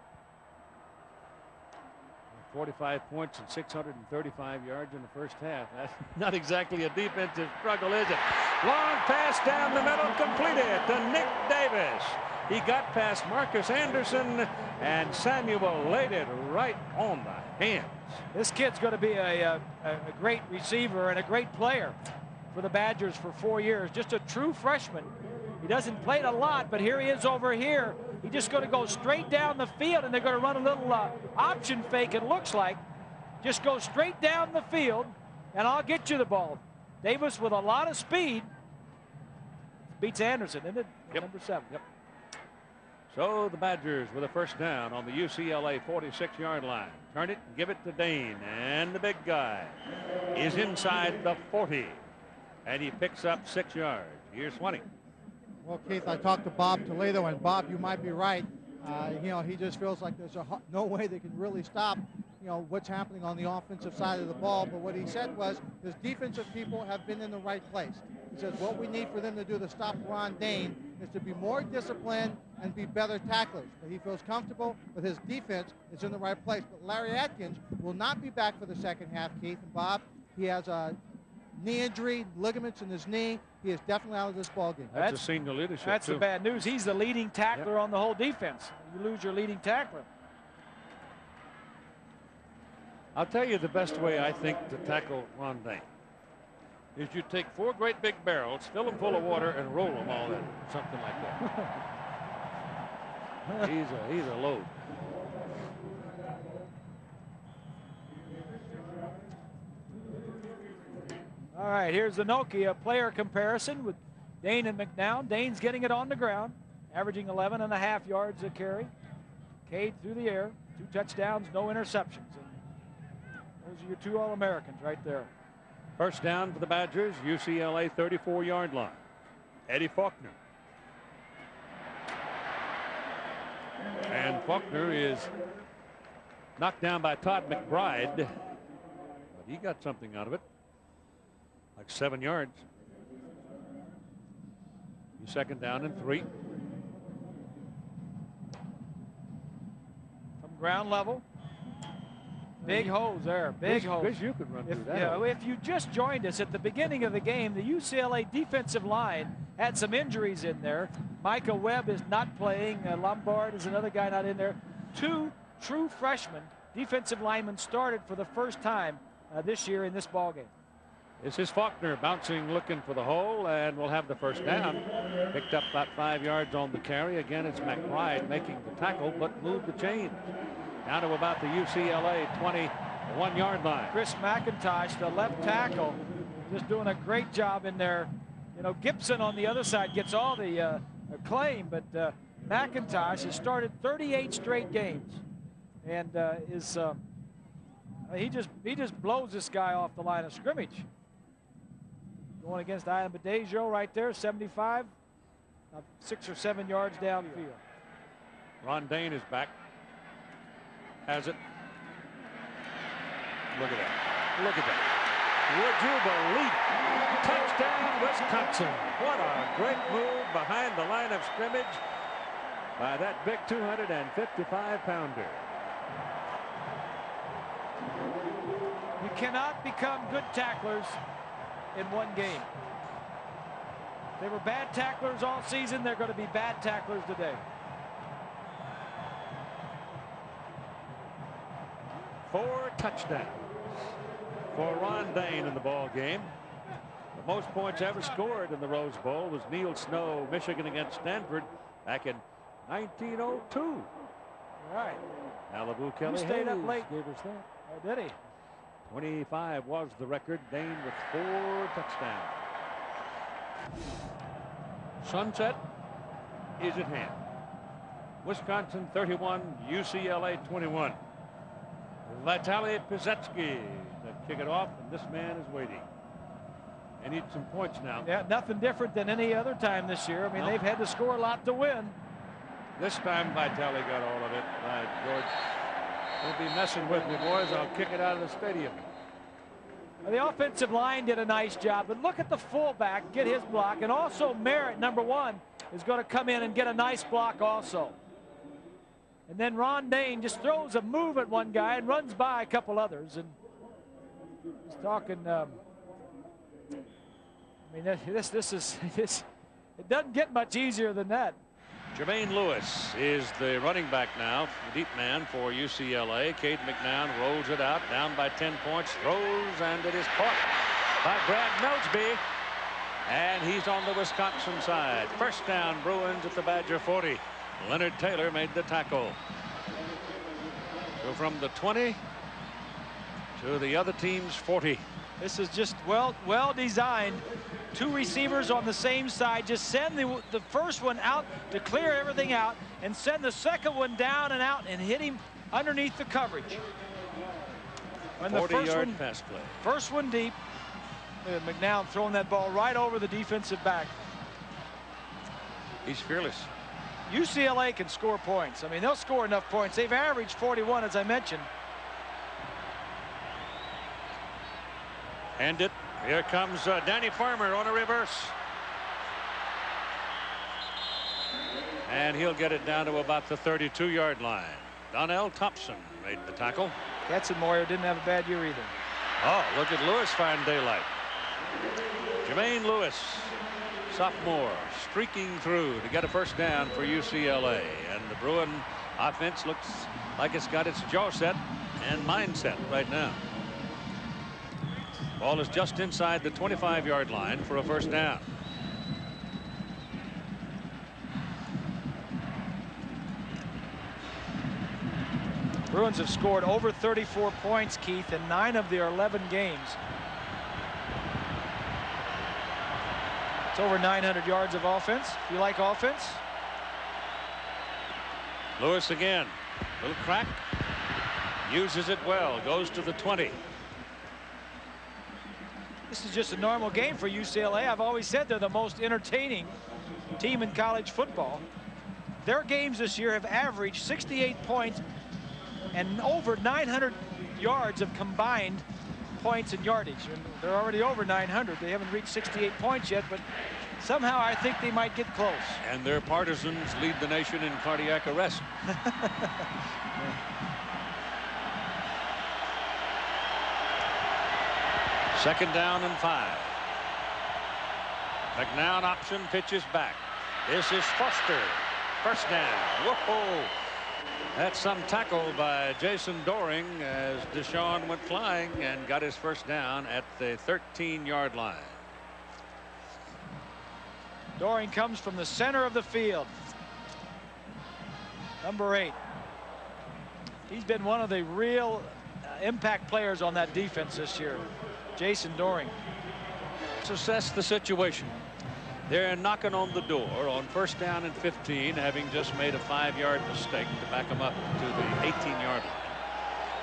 45 points and 635 yards in the first half. That's not exactly a defensive struggle, is it? Long pass down the middle, completed to Nick Davis. He got past Marcus Anderson, and Samuel laid it right on the hands. This kid's going to be a great receiver and a great player for the Badgers for 4 years. Just a true freshman. He doesn't play it a lot, but here he is over here. He's just going to go straight down the field, and they're going to run a little option fake, it looks like. Just go straight down the field, and I'll get you the ball. Davis with a lot of speed. Beats Anderson, isn't it? Yep. Number 7. Yep. So the Badgers with a first down on the UCLA 46-yard line. Turn it and give it to Dayne, and the big guy is inside the 40, and he picks up 6 yards. Here's Swanee. Well, Keith, I talked to Bob Toledo, and Bob, you might be right. He just feels like there's no way they can really stop, what's happening on the offensive side of the ball. But what he said was his defensive people have been in the right place. He says what we need for them to do to stop Ron Dayne is to be more disciplined and be better tacklers. But he feels comfortable with his defense is in the right place. But Larry Atkins will not be back for the second half, Keith and Bob. He has a knee injury, ligaments in his knee. He is definitely out of this ballgame. That's a senior leadership. That's the bad news. He's the leading tackler on the whole defense. You lose your leading tackler. I'll tell you the best way I think to tackle Ron Dayne is you take 4 great big barrels, fill them full of water, and roll them all in, something like that. He's a load. All right, here's the Nokia player comparison with Dayne and McNown. Dayne's getting it on the ground, averaging 11.5 yards a carry. Cade through the air, 2 touchdowns, no interceptions. And those are your 2 All-Americans right there. First down for the Badgers, UCLA 34-yard line. Eddie Faulkner. And Faulkner is knocked down by Todd McBride, but he got something out of it. Like 7 yards. Second down and 3. From ground level. Big holes there. Big holes. Wish you could run through that. Yeah, if you just joined us at the beginning of the game, the UCLA defensive line had some injuries in there. Micah Webb is not playing. Lombard is another guy not in there. 2 true freshmen defensive linemen started for the first time this year in this ballgame. This is Faulkner bouncing, looking for the hole, and we'll have the first down. Picked up about 5 yards on the carry. Again, it's McBride making the tackle, but moved the chains down to about the UCLA 21-yard line. Chris McIntosh, the left tackle, just doing a great job in there. You know, Gibson on the other side gets all the acclaim, but McIntosh has started 38 straight games, and he just blows this guy off the line of scrimmage. Going against Ian Badejo right there, 75, 6 or 7 yards downfield. Ron Dayne is back. Has it. Look at that. Look at that. Would you believe it? Touchdown, Wisconsin. What a great move behind the line of scrimmage by that big 255-pounder. You cannot become good tacklers in one game. They were bad tacklers all season. They're going to be bad tacklers today. 4 touchdowns for Ron Dayne in the ball game. The most points ever scored in the Rose Bowl was Neil Snow, Michigan against Stanford back in 1902. All right. Malibu Kelly stayed up Hayes late. gave us that. Oh, did he? 25 was the record. Dayne with 4 touchdowns. Sunset is at hand. Wisconsin 31, UCLA 21. Vitaly Pizetsky to kick it off, and this man is waiting. They need some points now. Yeah, nothing different than any other time this year. I mean, they've had to score a lot to win. This time Vitaly got all of it. George, don't be messing with me, boys. I'll kick it out of the stadium. Well, the offensive line did a nice job, but look at the fullback get his block, and also Merritt, number 1, is going to come in and get a nice block also. And then Ron Dayne just throws a move at one guy and runs by a couple others. And he's talking. I mean, this is it doesn't get much easier than that. Jermaine Lewis is the running back now, deep man for UCLA. Cade McNown rolls it out, down by 10 points, throws, and it is caught by Brad Melsby. And he's on the Wisconsin side. First down, Bruins at the Badger 40. Leonard Taylor made the tackle. So from the 20 to the other team's 40. This is just well designed. 2 receivers on the same side. Just send the first one out to clear everything out, and send the second one down and out and hit him underneath the coverage. And the 40-yard pass play. First one deep. McNown throwing that ball right over the defensive back. He's fearless. UCLA can score points. I mean, they'll score enough points. They've averaged 41, as I mentioned. And here comes Danny Farmer on a reverse. And he'll get it down to about the 32-yard line. Donnell Thompson made the tackle. Katzenmoyer didn't have a bad year either. Oh, look at Lewis find daylight. Jermaine Lewis, sophomore, streaking through to get a first down for UCLA. And the Bruin offense looks like it's got its jaw set and mindset right now. Ball is just inside the 25-yard line for a first down. Bruins have scored over 34 points, Keith, in 9 of their 11 games. It's over 900 yards of offense. If you like offense. Lewis again. Little crack. Uses it well. Goes to the 20. This is just a normal game for UCLA. I've always said they're the most entertaining team in college football. Their games this year have averaged 68 points and over 900 yards of combined points and yardage. And they're already over 900. They haven't reached 68 points yet, but somehow I think they might get close. And their partisans lead the nation in cardiac arrest. Second down and 5. McNown option, pitches back. This is Foster. First down. Whoa! That's some tackle by Jason Doring as Deshaun went flying and got his first down at the 13-yard line. Doring comes from the center of the field. Number 8. He's been one of the real impact players on that defense this year. Jason Doring. Let's assess the situation. They're knocking on the door on 1st down and 15, having just made a 5-yard mistake to back them up to the 18-yard line.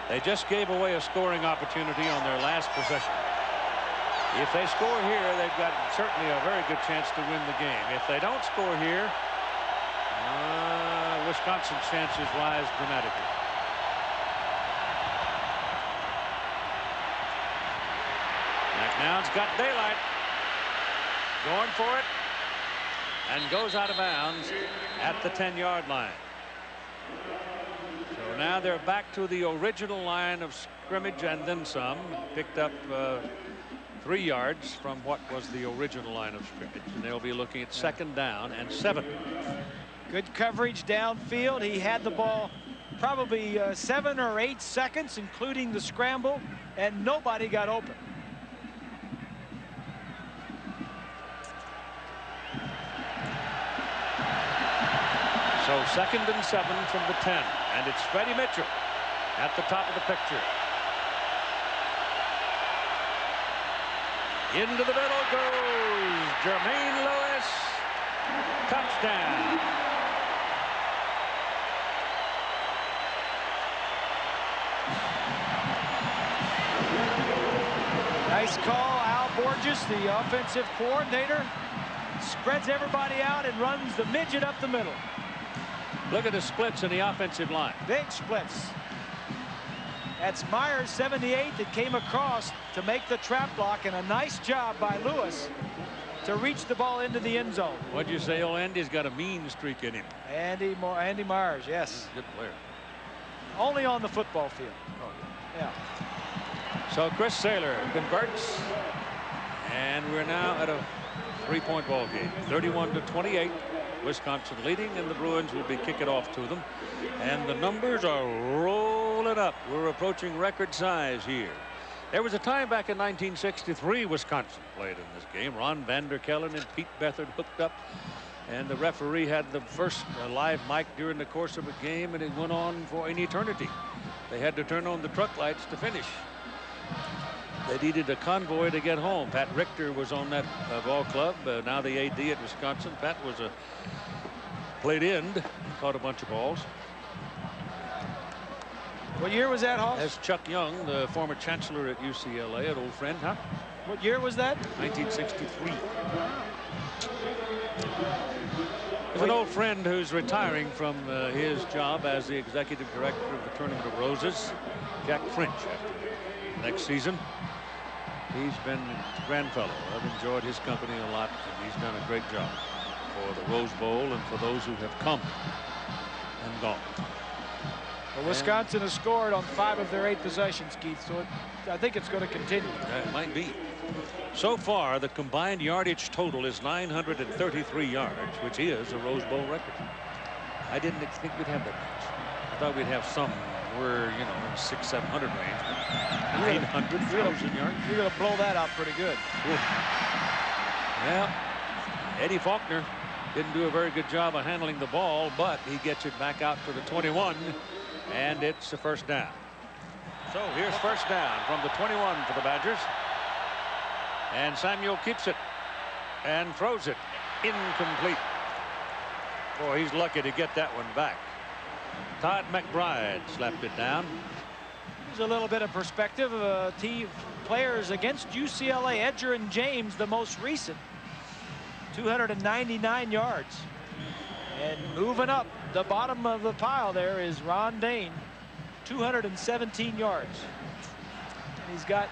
They just gave away a scoring opportunity on their last possession. If they score here, they've got certainly a very good chance to win the game. If they don't score here, Wisconsin's chances rise dramatically. McNown's got daylight. Going for it. And goes out of bounds at the 10-yard line. So now they're back to the original line of scrimmage and then some. Picked up 3 yards from what was the original line of scrimmage. And they'll be looking at 2nd down and 7. Good coverage downfield. He had the ball probably 7 or 8 seconds, including the scramble, and nobody got open. So 2nd and 7 from the 10, and it's Freddie Mitchell at the top of the picture. Into the middle goes Jermaine Lewis. Touchdown. Nice call. Al Borges, the offensive coordinator, spreads everybody out and runs the midget up the middle. Look at the splits in the offensive line. Big splits. That's Myers, 78, that came across to make the trap block, and a nice job by Lewis to reach the ball into the end zone. What'd you say? Oh, Andy's got a mean streak in him. Andy Myers, yes. Good player. Only on the football field. Oh, yeah. So Chris Saylor converts, and we're now at a 3-point ball game. 31-28. Wisconsin leading, and the Bruins will be kicking off to them. And the numbers are rolling up. We're approaching record size here. There was a time back in 1963 Wisconsin played in this game. Ron Vanderkellen and Pete Beathard hooked up, and the referee had the first live mic during the course of a game, and it went on for an eternity. They had to turn on the truck lights to finish. They needed a convoy to get home. Pat Richter was on that ball club. Now the AD at Wisconsin. Pat was played end, caught a bunch of balls. What year was that, Hoss? As Chuck Young, the former chancellor at UCLA, an old friend, huh? What year was that? 1963. There's an old friend who's retiring from his job as the executive director of the Tournament of Roses, Jack French, after next season. He's been a grand fellow. I've enjoyed his company a lot, and he's done a great job for the Rose Bowl and for those who have come and gone. Well, Wisconsin has scored on 5 of their 8 possessions, Keith, so I think it's going to continue. It might be. So far, the combined yardage total is 933 yards, which is a Rose Bowl record. I didn't think we'd have that much. I thought we'd have some. We're, you know, in 600-700 range. 900,000 yards. You're going to blow that out pretty good. Well, Eddie Faulkner didn't do a very good job of handling the ball, but he gets it back out to the 21, and it's a 1st down. So here's 1st down from the 21 for the Badgers. And Samuel keeps it and throws it incomplete. Boy, he's lucky to get that one back. Todd McBride slapped it down. There's a little bit of perspective. Team players against UCLA, Edger and James, the most recent, 299 yards. And moving up the bottom of the pile there is Ron Dayne, 217 yards. And he's got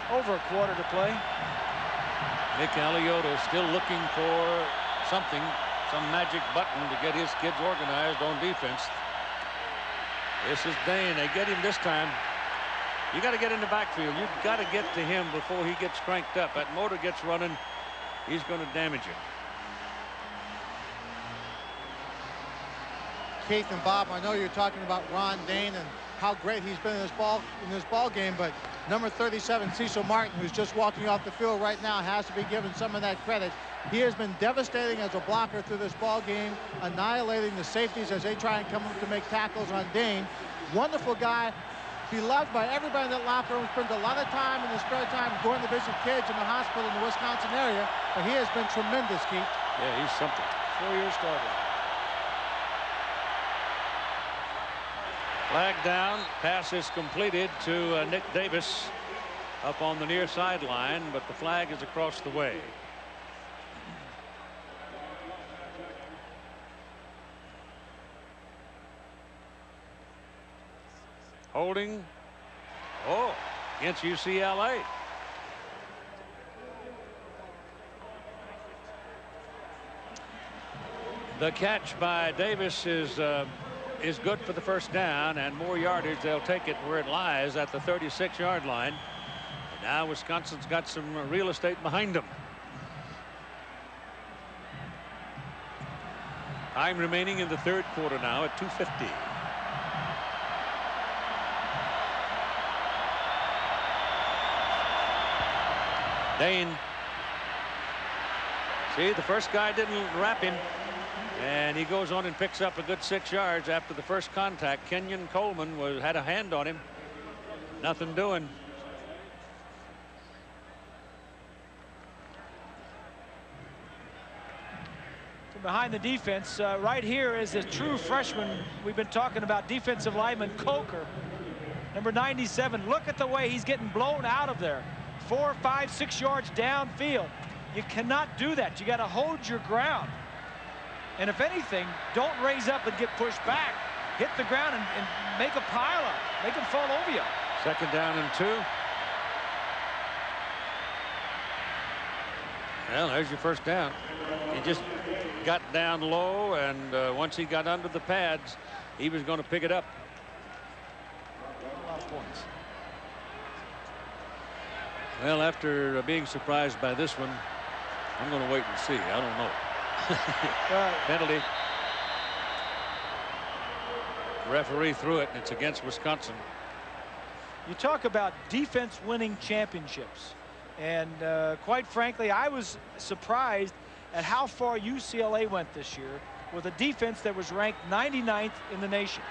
over a quarter to play. Nick Aliotta still looking for something, some magic button to get his kids organized on defense. This is Dayne. They get him this time. You got to get in the backfield. You've got to get to him before he gets cranked up. That motor gets running, he's going to damage it. Keith and Bob, I know you're talking about Ron Dayne and how great he's been in this ball game, but number 37, Cecil Martin, who's just walking off the field right now, has to be given some of that credit. He has been devastating as a blocker through this ball game, annihilating the safeties as they try and come up to make tackles on Dayne. Wonderful guy, beloved by everybody in that locker room. Spends a lot of time in his spare time going to visit kids in the hospital in the Wisconsin area. But he has been tremendous, Keith. Yeah, he's something. 4-year starter. Flag down. Pass is completed to Nick Davis up on the near sideline, but the flag is across the way. Holding. Oh, against UCLA. The catch by Davis is good for the first down and more yardage. They'll take it where it lies at the 36-yard line. And now Wisconsin's got some real estate behind them. Time remaining in the third quarter now at 2:50. Dayne. See, the first guy didn't wrap him, and he goes on and picks up a good 6 yards after the first contact. Kenyon Coleman had a hand on him. Nothing doing. So behind the defense, right here is a true freshman. We've been talking about defensive lineman Coker, number 97. Look at the way he's getting blown out of there. 4, 5, 6 yards downfield. You cannot do that. You got to hold your ground. And if anything, don't raise up and get pushed back. Hit the ground and make a pile up. Make them fall over you. Second down and 2. Well, there's your first down. He just got down low, and once he got under the pads, he was going to pick it up. A lot of points. Well, after being surprised by this one, I'm going to wait and see. I don't know. Penalty. Referee threw it, and it's against Wisconsin. You talk about defense winning championships, and quite frankly, I was surprised at how far UCLA went this year with a defense that was ranked 99th in the nation.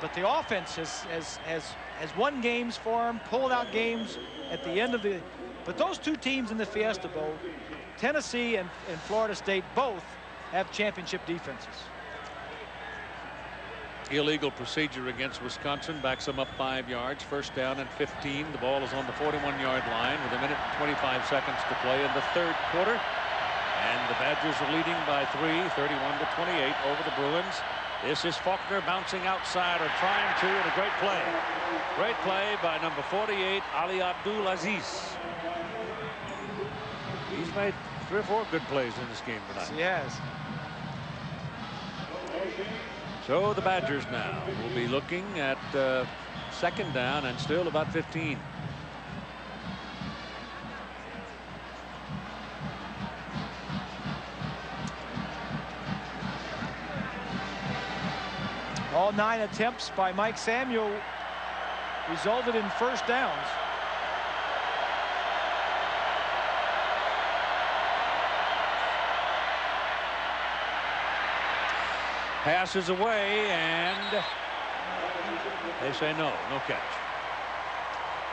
But the offense has won games for them, pulled out games at the end of the. But those two teams in the Fiesta Bowl, Tennessee and Florida State, both have championship defenses. Illegal procedure against Wisconsin, backs them up 5 yards. First down and 15. The ball is on the 41-yard line with 1 minute and 25 seconds to play in the third quarter. And the Badgers are leading by 3, 31-28 over the Bruins. This is Faulkner bouncing outside, or trying to, and a great play. Great play by number 48, Ali Abdulaziz. He's made 3 or 4 good plays in this game tonight. Yes. So the Badgers now will be looking at second down and still about 15. All 9 attempts by Mike Samuel resulted in first downs. Passes away, and they say no catch.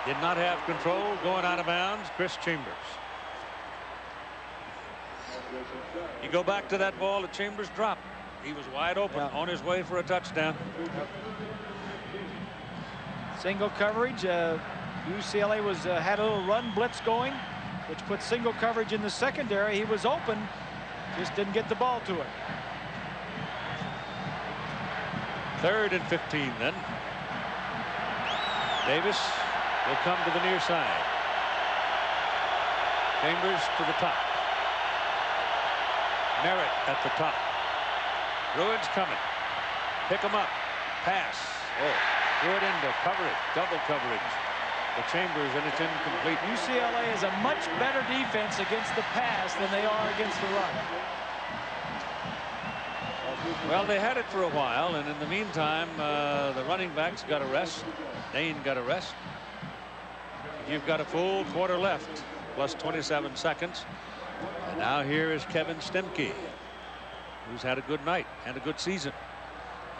Did not have control, going out of bounds. Chris Chambers. You go back to that ball that Chambers dropped. He was wide open on his way for a touchdown. Single coverage. UCLA had a little run blitz going, which put single coverage in the secondary. He was open, just didn't get the ball to it. 3rd and 15 then. Davis will come to the near side. Chambers to the top. Merritt at the top. Bruins coming. Pick him up. Pass. Oh, threw it into coverage. Double coverage. The Chambers, and it's incomplete. UCLA is a much better defense against the pass than they are against the run. Well, they had it for a while, and in the meantime, the running backs got a rest. Dayne got a rest. You've got a full quarter left, plus 27 seconds. And now here is Kevin Stemke, who's had a good night and a good season.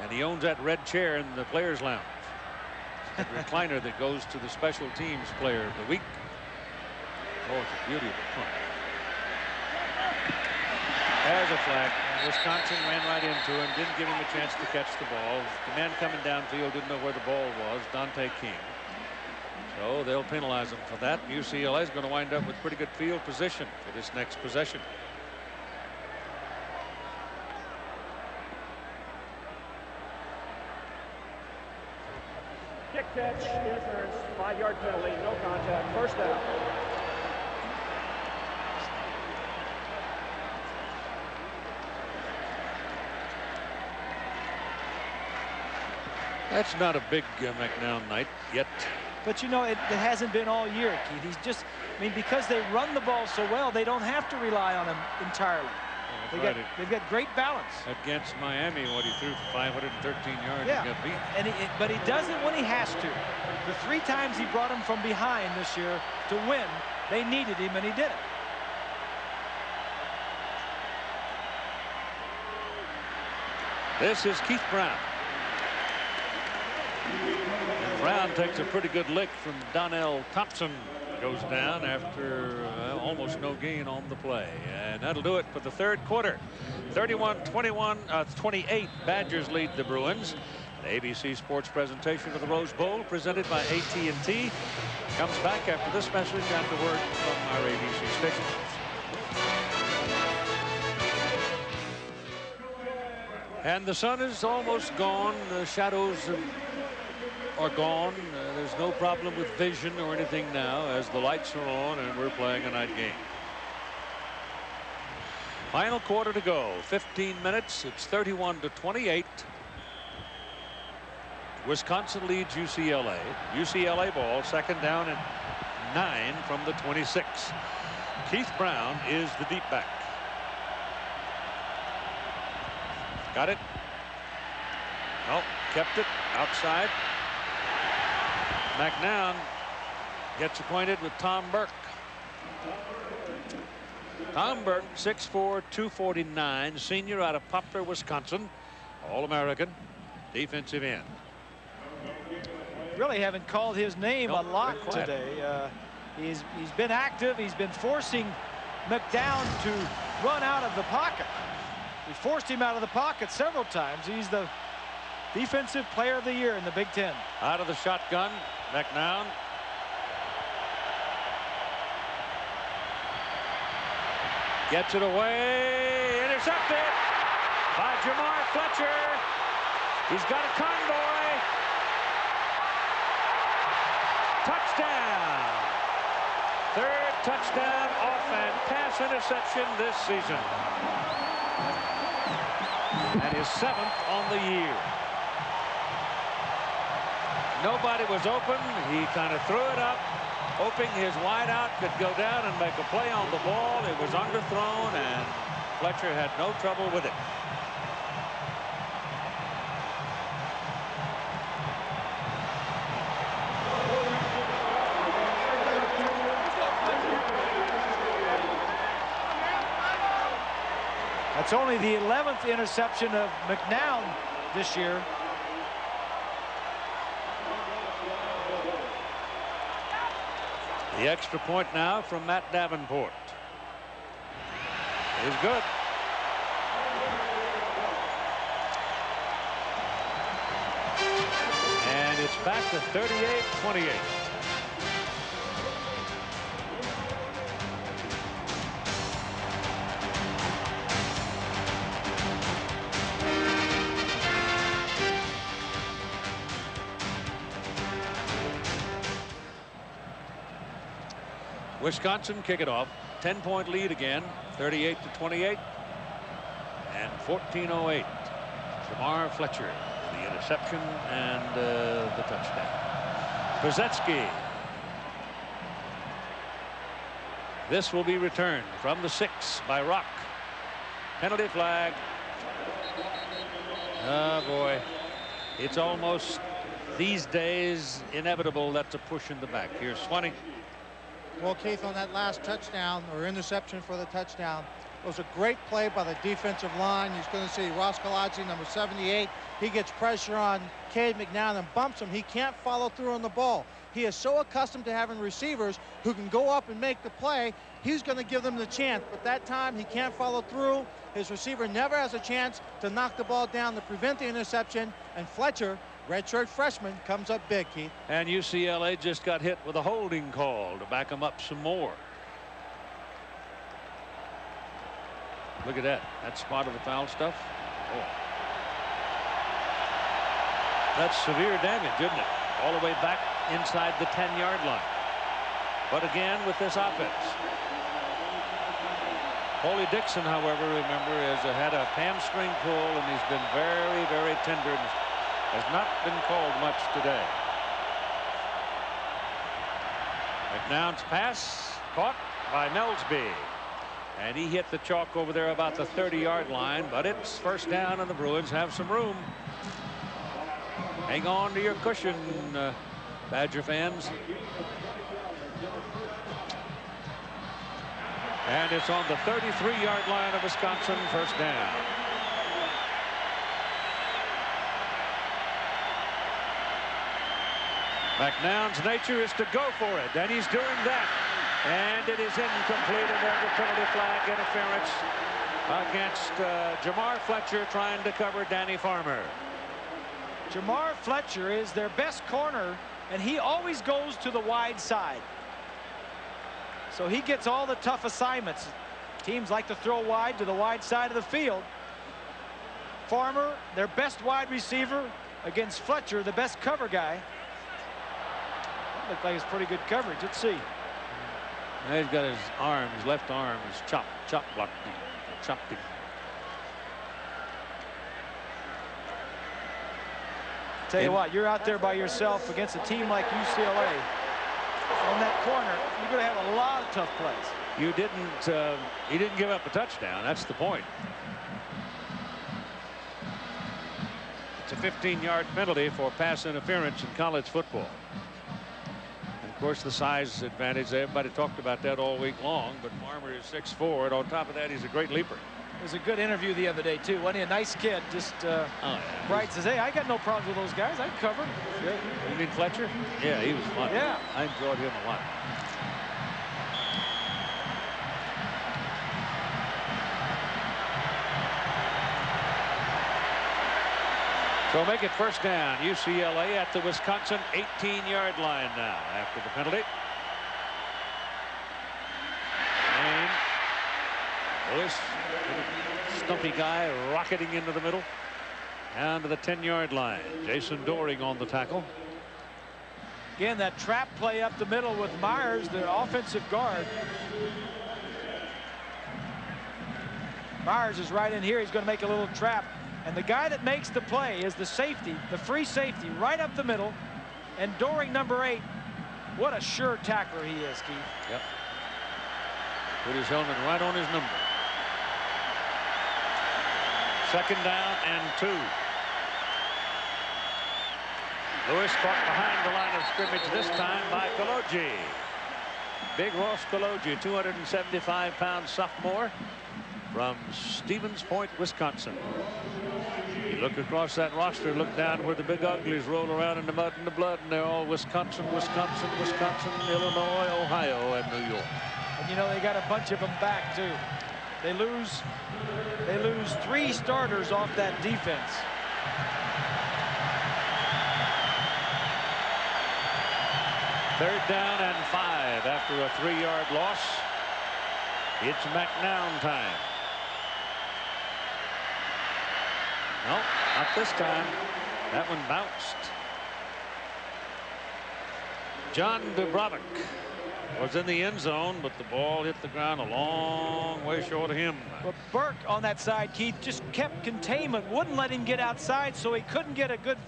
And he owns that red chair in the Players Lounge. the recliner that goes to the special teams player of the week. Oh, it's a beauty of a punt. There's a flag. Wisconsin ran right into him, didn't give him a chance to catch the ball. The man coming downfield didn't know where the ball was, Dante King. So they'll penalize him for that. UCLA is going to wind up with pretty good field position for this next possession. Kick catch, interference, 5-yard penalty, no contact, first down. That's not a big McNown night yet. But you know, it hasn't been all year, Keith. He's just, I mean, because they run the ball so well, they don't have to rely on him entirely. They've got great balance. Against Miami, what he threw for 513 yards and got beat. But he does it when he has to. The 3 times he brought him from behind this year to win, they needed him, and he did it. This is Keith Brown. And Brown takes a pretty good lick from Donnell Thompson. Goes down after almost no gain on the play. And that'll do it for the third quarter. 31-28. Badgers lead the Bruins. The ABC Sports presentation of the Rose Bowl presented by AT&T comes back after this message after word from our ABC stations. And the sun is almost gone. The shadows are gone. There's no problem with vision or anything now as the lights are on and we're playing a night game. Final quarter to go. 15 minutes. It's 31-28. Wisconsin leads UCLA. UCLA ball, second down and 9 from the 26. Keith Brown is the deep back. Got it. Oh, kept it outside. McNown gets acquainted with Tom Burke. Tom Burke, 6'4", 249, senior out of Poplar, Wisconsin. All-American defensive end. Really haven't called his name a lot today. He's been active. He's been forcing McNown to run out of the pocket. He forced him out of the pocket several times. He's the defensive player of the year in the Big Ten. Out of the shotgun, McNown. Gets it away. Intercepted by Jamar Fletcher. He's got a convoy. Touchdown. Third touchdown off and pass interception this season. And his 7th on the year. Nobody was open. He kind of threw it up, hoping his wideout could go down and make a play on the ball. It was underthrown, and Fletcher had no trouble with it. That's only the 11th interception of McNown this year. The extra point now from Matt Davenport is good. And it's back to 38-28. Wisconsin kick it off. 10-point lead again. 38-28. And 14:08. Jamar Fletcher, the interception and the touchdown. Brzezinski. This will be returned from the 6 by Rock. Penalty flag. Oh boy. It's almost these days inevitable that's a push in the back. Here's Swanee. Well, Keith, on that last touchdown or interception for the touchdown, It was a great play by the defensive line. He's going to see Roscolazzi, number 78. He gets pressure on Cade McNown and bumps him. He can't follow through on the ball. He is so accustomed to having receivers who can go up and make the play. He's going to give them the chance, but that time he can't follow through. His receiver never has a chance to knock the ball down to prevent the interception, and Fletcher, redshirt freshman, comes up big, Keith. And UCLA just got hit with a holding call to back them up some more. Look at that. That spot of the foul stuff. Oh. That's severe damage, isn't it? All the way back inside the 10-yard line. But again, with this offense. Paulie Dixon, however, remember, has had a hamstring pull, and he's been very, very tender and has not been called much today. McNown's pass caught by Melsby. And he hit the chalk over there about the 30-yard line, but it's first down, and the Bruins have some room. Hang on to your cushion, Badger fans. And it's on the 33-yard line of Wisconsin, first down. McNown's nature is to go for it, and he's doing that. And it is incomplete, and there's a penalty flag interference against Jamar Fletcher trying to cover Danny Farmer. Jamar Fletcher is their best corner, and he always goes to the wide side. So he gets all the tough assignments. Teams like to throw wide to the wide side of the field. Farmer, their best wide receiver, against Fletcher, the best cover guy. That looked like it's pretty good coverage. Let's see. Now he's got his arm, his left arm is chop blocked him, chopped him. Tell you what, you're out there by yourself against a team like UCLA. On that corner, you're going to have a lot of tough plays. He didn't give up a touchdown. That's the point. It's a 15-yard penalty for pass interference in college football. Of course, the size advantage. Everybody talked about that all week long, but Farmer is 6'4", and on top of that, he's a great leaper. It was a good interview the other day, too. Wasn't he a nice kid? Just bright, says, hey, I got no problems with those guys. I covered. Yeah. You mean Fletcher? Yeah, he was fun. Yeah. I enjoyed him a lot. So make it first down. UCLA at the Wisconsin 18-yard line now after the penalty. And Lewis, stumpy guy, rocketing into the middle. Down to the 10-yard line. Jason Doring on the tackle. Again, that trap play up the middle with Myers, the offensive guard. Myers is right in here. He's going to make a little trap. And the guy that makes the play is the safety, the free safety, right up the middle. And Doring, number 8, what a sure tackler he is, Keith. Yep. Put his helmet right on his number. Second down and 2. Lewis caught behind the line of scrimmage this time by Koloji. Big Ross Koloji, 275-pound sophomore from Stevens Point, Wisconsin. You look across that roster, look down where the big uglies roll around in the mud and the blood, and they're all Wisconsin, Wisconsin, Wisconsin, Illinois, Ohio, and New York. And you know, they got a bunch of them back too. They lose 3 starters off that defense. Third down and 5 after a 3-yard loss. It's McNown time. No, not this time. That one bounced. John Dubrovik was in the end zone, but the ball hit the ground a long way short of him. But Burke on that side, Keith, just kept containment, wouldn't let him get outside, so he couldn't get a good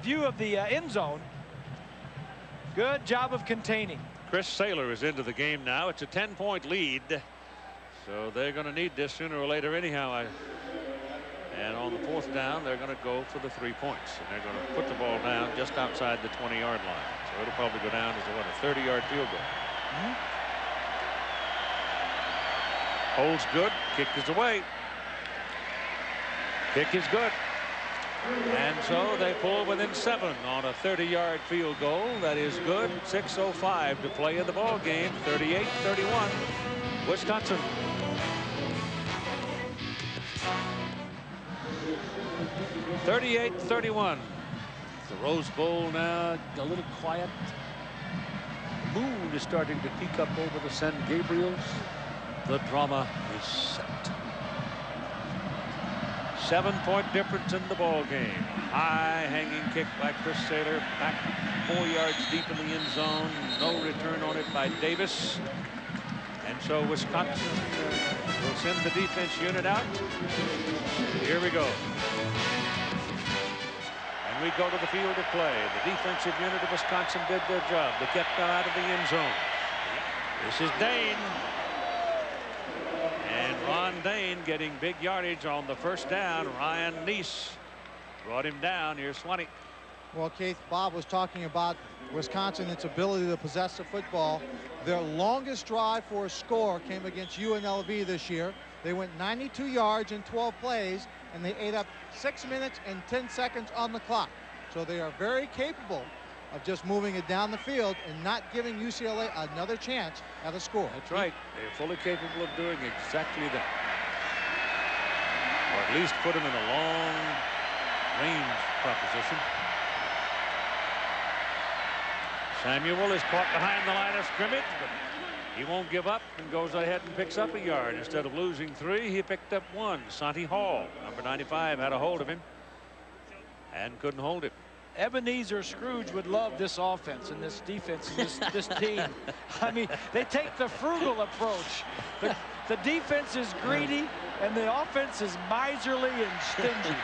view of the end zone. Good job of containing. Chris Saylor is into the game now. It's a 10-point lead, so they're going to need this sooner or later anyhow. And on the 4th down, they're going to go for the 3 points. And they're going to put the ball down just outside the 20-yard line. So it'll probably go down as a 30-yard field goal. Holds good. Kick is away. Kick is good. And so they pull within 7 on a 30-yard field goal. That is good. 6:05 to play in the ball game. 38-31, Wisconsin. (38-31). The Rose Bowl now a little quiet. The moon is starting to peek up over the San Gabriels. The drama is set. 7-point difference in the ball game. High hanging kick by Chris Saylor, back 4 yards deep in the end zone. No return on it by Davis. And so Wisconsin will send the defense unit out. Here we go. And we go to the field of play. The defensive unit of Wisconsin did their job. They kept them out of the end zone. This is Dayne. And Ron Dayne getting big yardage on the first down. Ryan Neese brought him down. Here's Swanee. Well, Keith, Bob was talking about Wisconsin, its ability to possess the football. Their longest drive for a score came against UNLV this year. They went 92 yards in 12 plays, and they ate up 6 minutes and 10 seconds on the clock. So they are very capable of just moving it down the field and not giving UCLA another chance at a score. That's right. They're fully capable of doing exactly that. Or at least put them in a long range proposition. Samuel is caught behind the line of scrimmage, but he won't give up and goes ahead and picks up a yard. Instead of losing 3, he picked up 1. Santi Hall, number 95, had a hold of him and couldn't hold it. Ebenezer Scrooge would love this offense and this defense and this team. I mean, they take the frugal approach. The defense is greedy and the offense is miserly and stingy.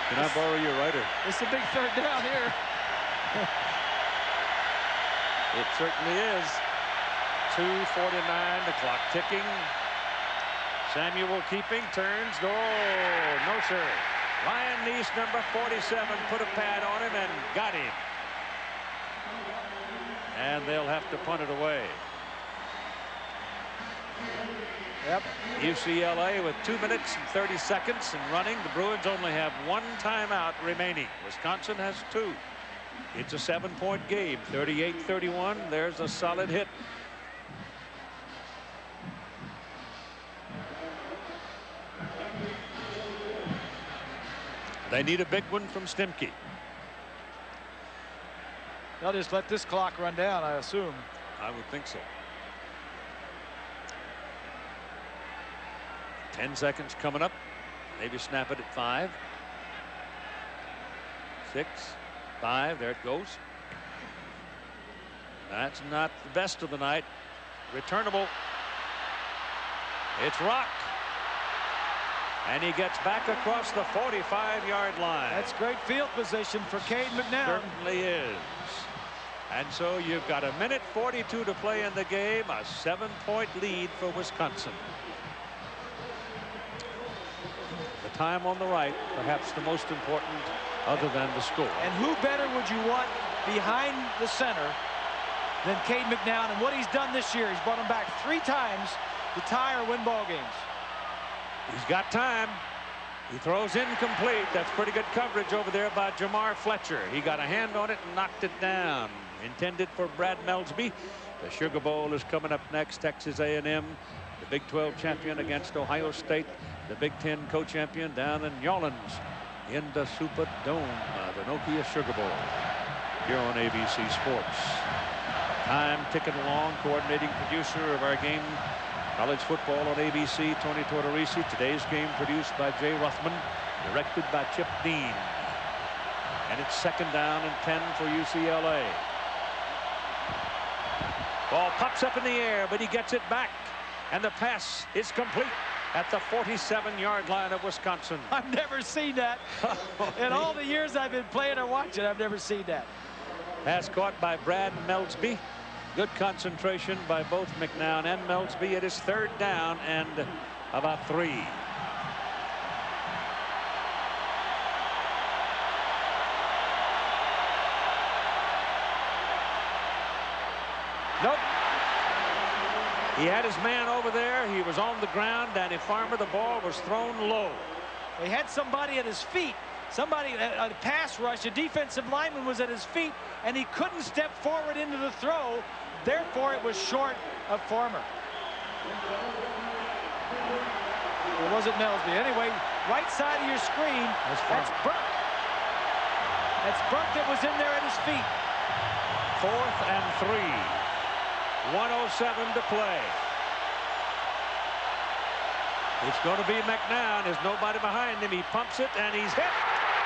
Can I borrow your writer? It's a big third down here. It certainly is. 2:49, the clock ticking. Samuel keeping, turns. Oh, no, sir. Ryan Neese, number 47, put a pad on him and got him. And they'll have to punt it away. Yep. UCLA with 2 minutes and 30 seconds and running. The Bruins only have 1 timeout remaining. Wisconsin has 2. It's a 7-point game. 38-31. There's a solid hit. They need a big one from Stemke. They'll just let this clock run down, I assume. I would think so. 10 seconds coming up. Maybe snap it at 5. 6, 5. There it goes. That's not the best of the night. Returnable. It's Rock. And he gets back across the 45-yard line. That's great field position for Cade McNown. Certainly is. And so you've got 1:42 to play in the game. A 7-point lead for Wisconsin. The time on the right, perhaps the most important other than the score. And who better would you want behind the center than Cade McNown? And what he's done this year, he's brought him back 3 times to tie or win ball games. He's got time. He throws incomplete. That's pretty good coverage over there by Jamar Fletcher. He got a hand on it and knocked it down. Intended for Brad Melsby. The Sugar Bowl is coming up next. Texas A&M, the Big 12 champion against Ohio State. The Big 10 co-champion down in New Orleans in the Superdome, the Nokia Sugar Bowl, here on ABC Sports. Time ticking along. Coordinating producer of our game, college football on ABC, Tony Tortorisi. Today's game produced by Jay Ruthman, directed by Chip Dean. And it's 2nd down and 10 for UCLA. Ball pops up in the air, but he gets it back. And the pass is complete at the 47-yard line of Wisconsin. I've never seen that. In all the years I've been playing or watching, I've never seen that. Pass caught by Brad Melsby. Good concentration by both McNown and Melsby. It is 3rd down and about 3. He had his man over there. He was on the ground. Danny Farmer, the ball was thrown low. He had somebody at his feet. Somebody, a pass rush, a defensive lineman was at his feet, and he couldn't step forward into the throw. Therefore, it was short of Farmer. Or was it Melsby? Anyway, right side of your screen, that's Burke. That's Burke that was in there at his feet. 4th and 3. 1:07 to play. It's going to be McNown. There's nobody behind him. He pumps it, and he's hit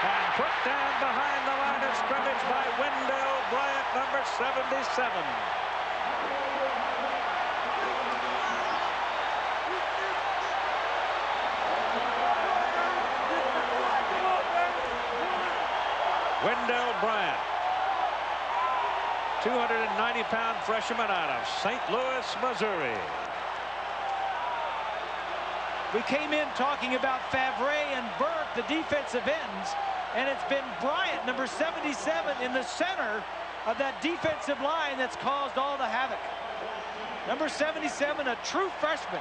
and put down behind the line of scrimmage by Wendell Bryant, number 77. Wendell Bryant, 290-pound freshman out of St. Louis, Missouri. We came in talking about Favre and Burke, the defensive ends, and it's been Bryant, number 77, in the center of that defensive line that's caused all the havoc. Number 77, a true freshman.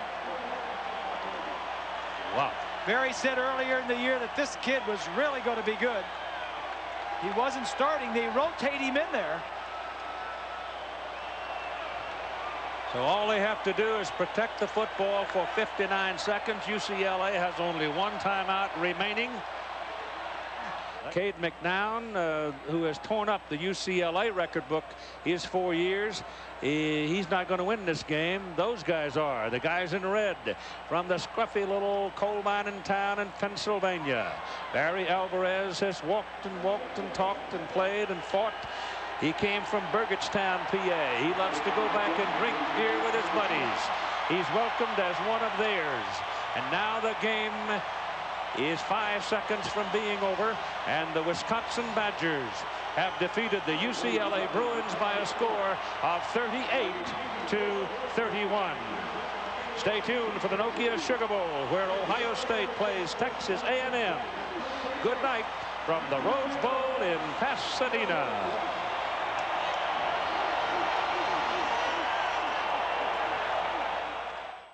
Wow. Barry said earlier in the year that this kid was really going to be good. He wasn't starting. They rotate him in there. So all they have to do is protect the football for 59 seconds. UCLA has only one timeout remaining. Cade McNown, who has torn up the UCLA record book his 4 years, he's not going to win this game. Those guys are. The guys in red from the scruffy little coal mining town in Pennsylvania. Barry Alvarez has walked and talked and played and fought. He came from Burgettstown, PA. He loves to go back and drink beer with his buddies. He's welcomed as one of theirs. And now the game is 5 seconds from being over, and the Wisconsin Badgers have defeated the UCLA Bruins by a score of 38-31. Stay tuned for the Nokia Sugar Bowl, where Ohio State plays Texas A&M. Good night from the Rose Bowl in Pasadena.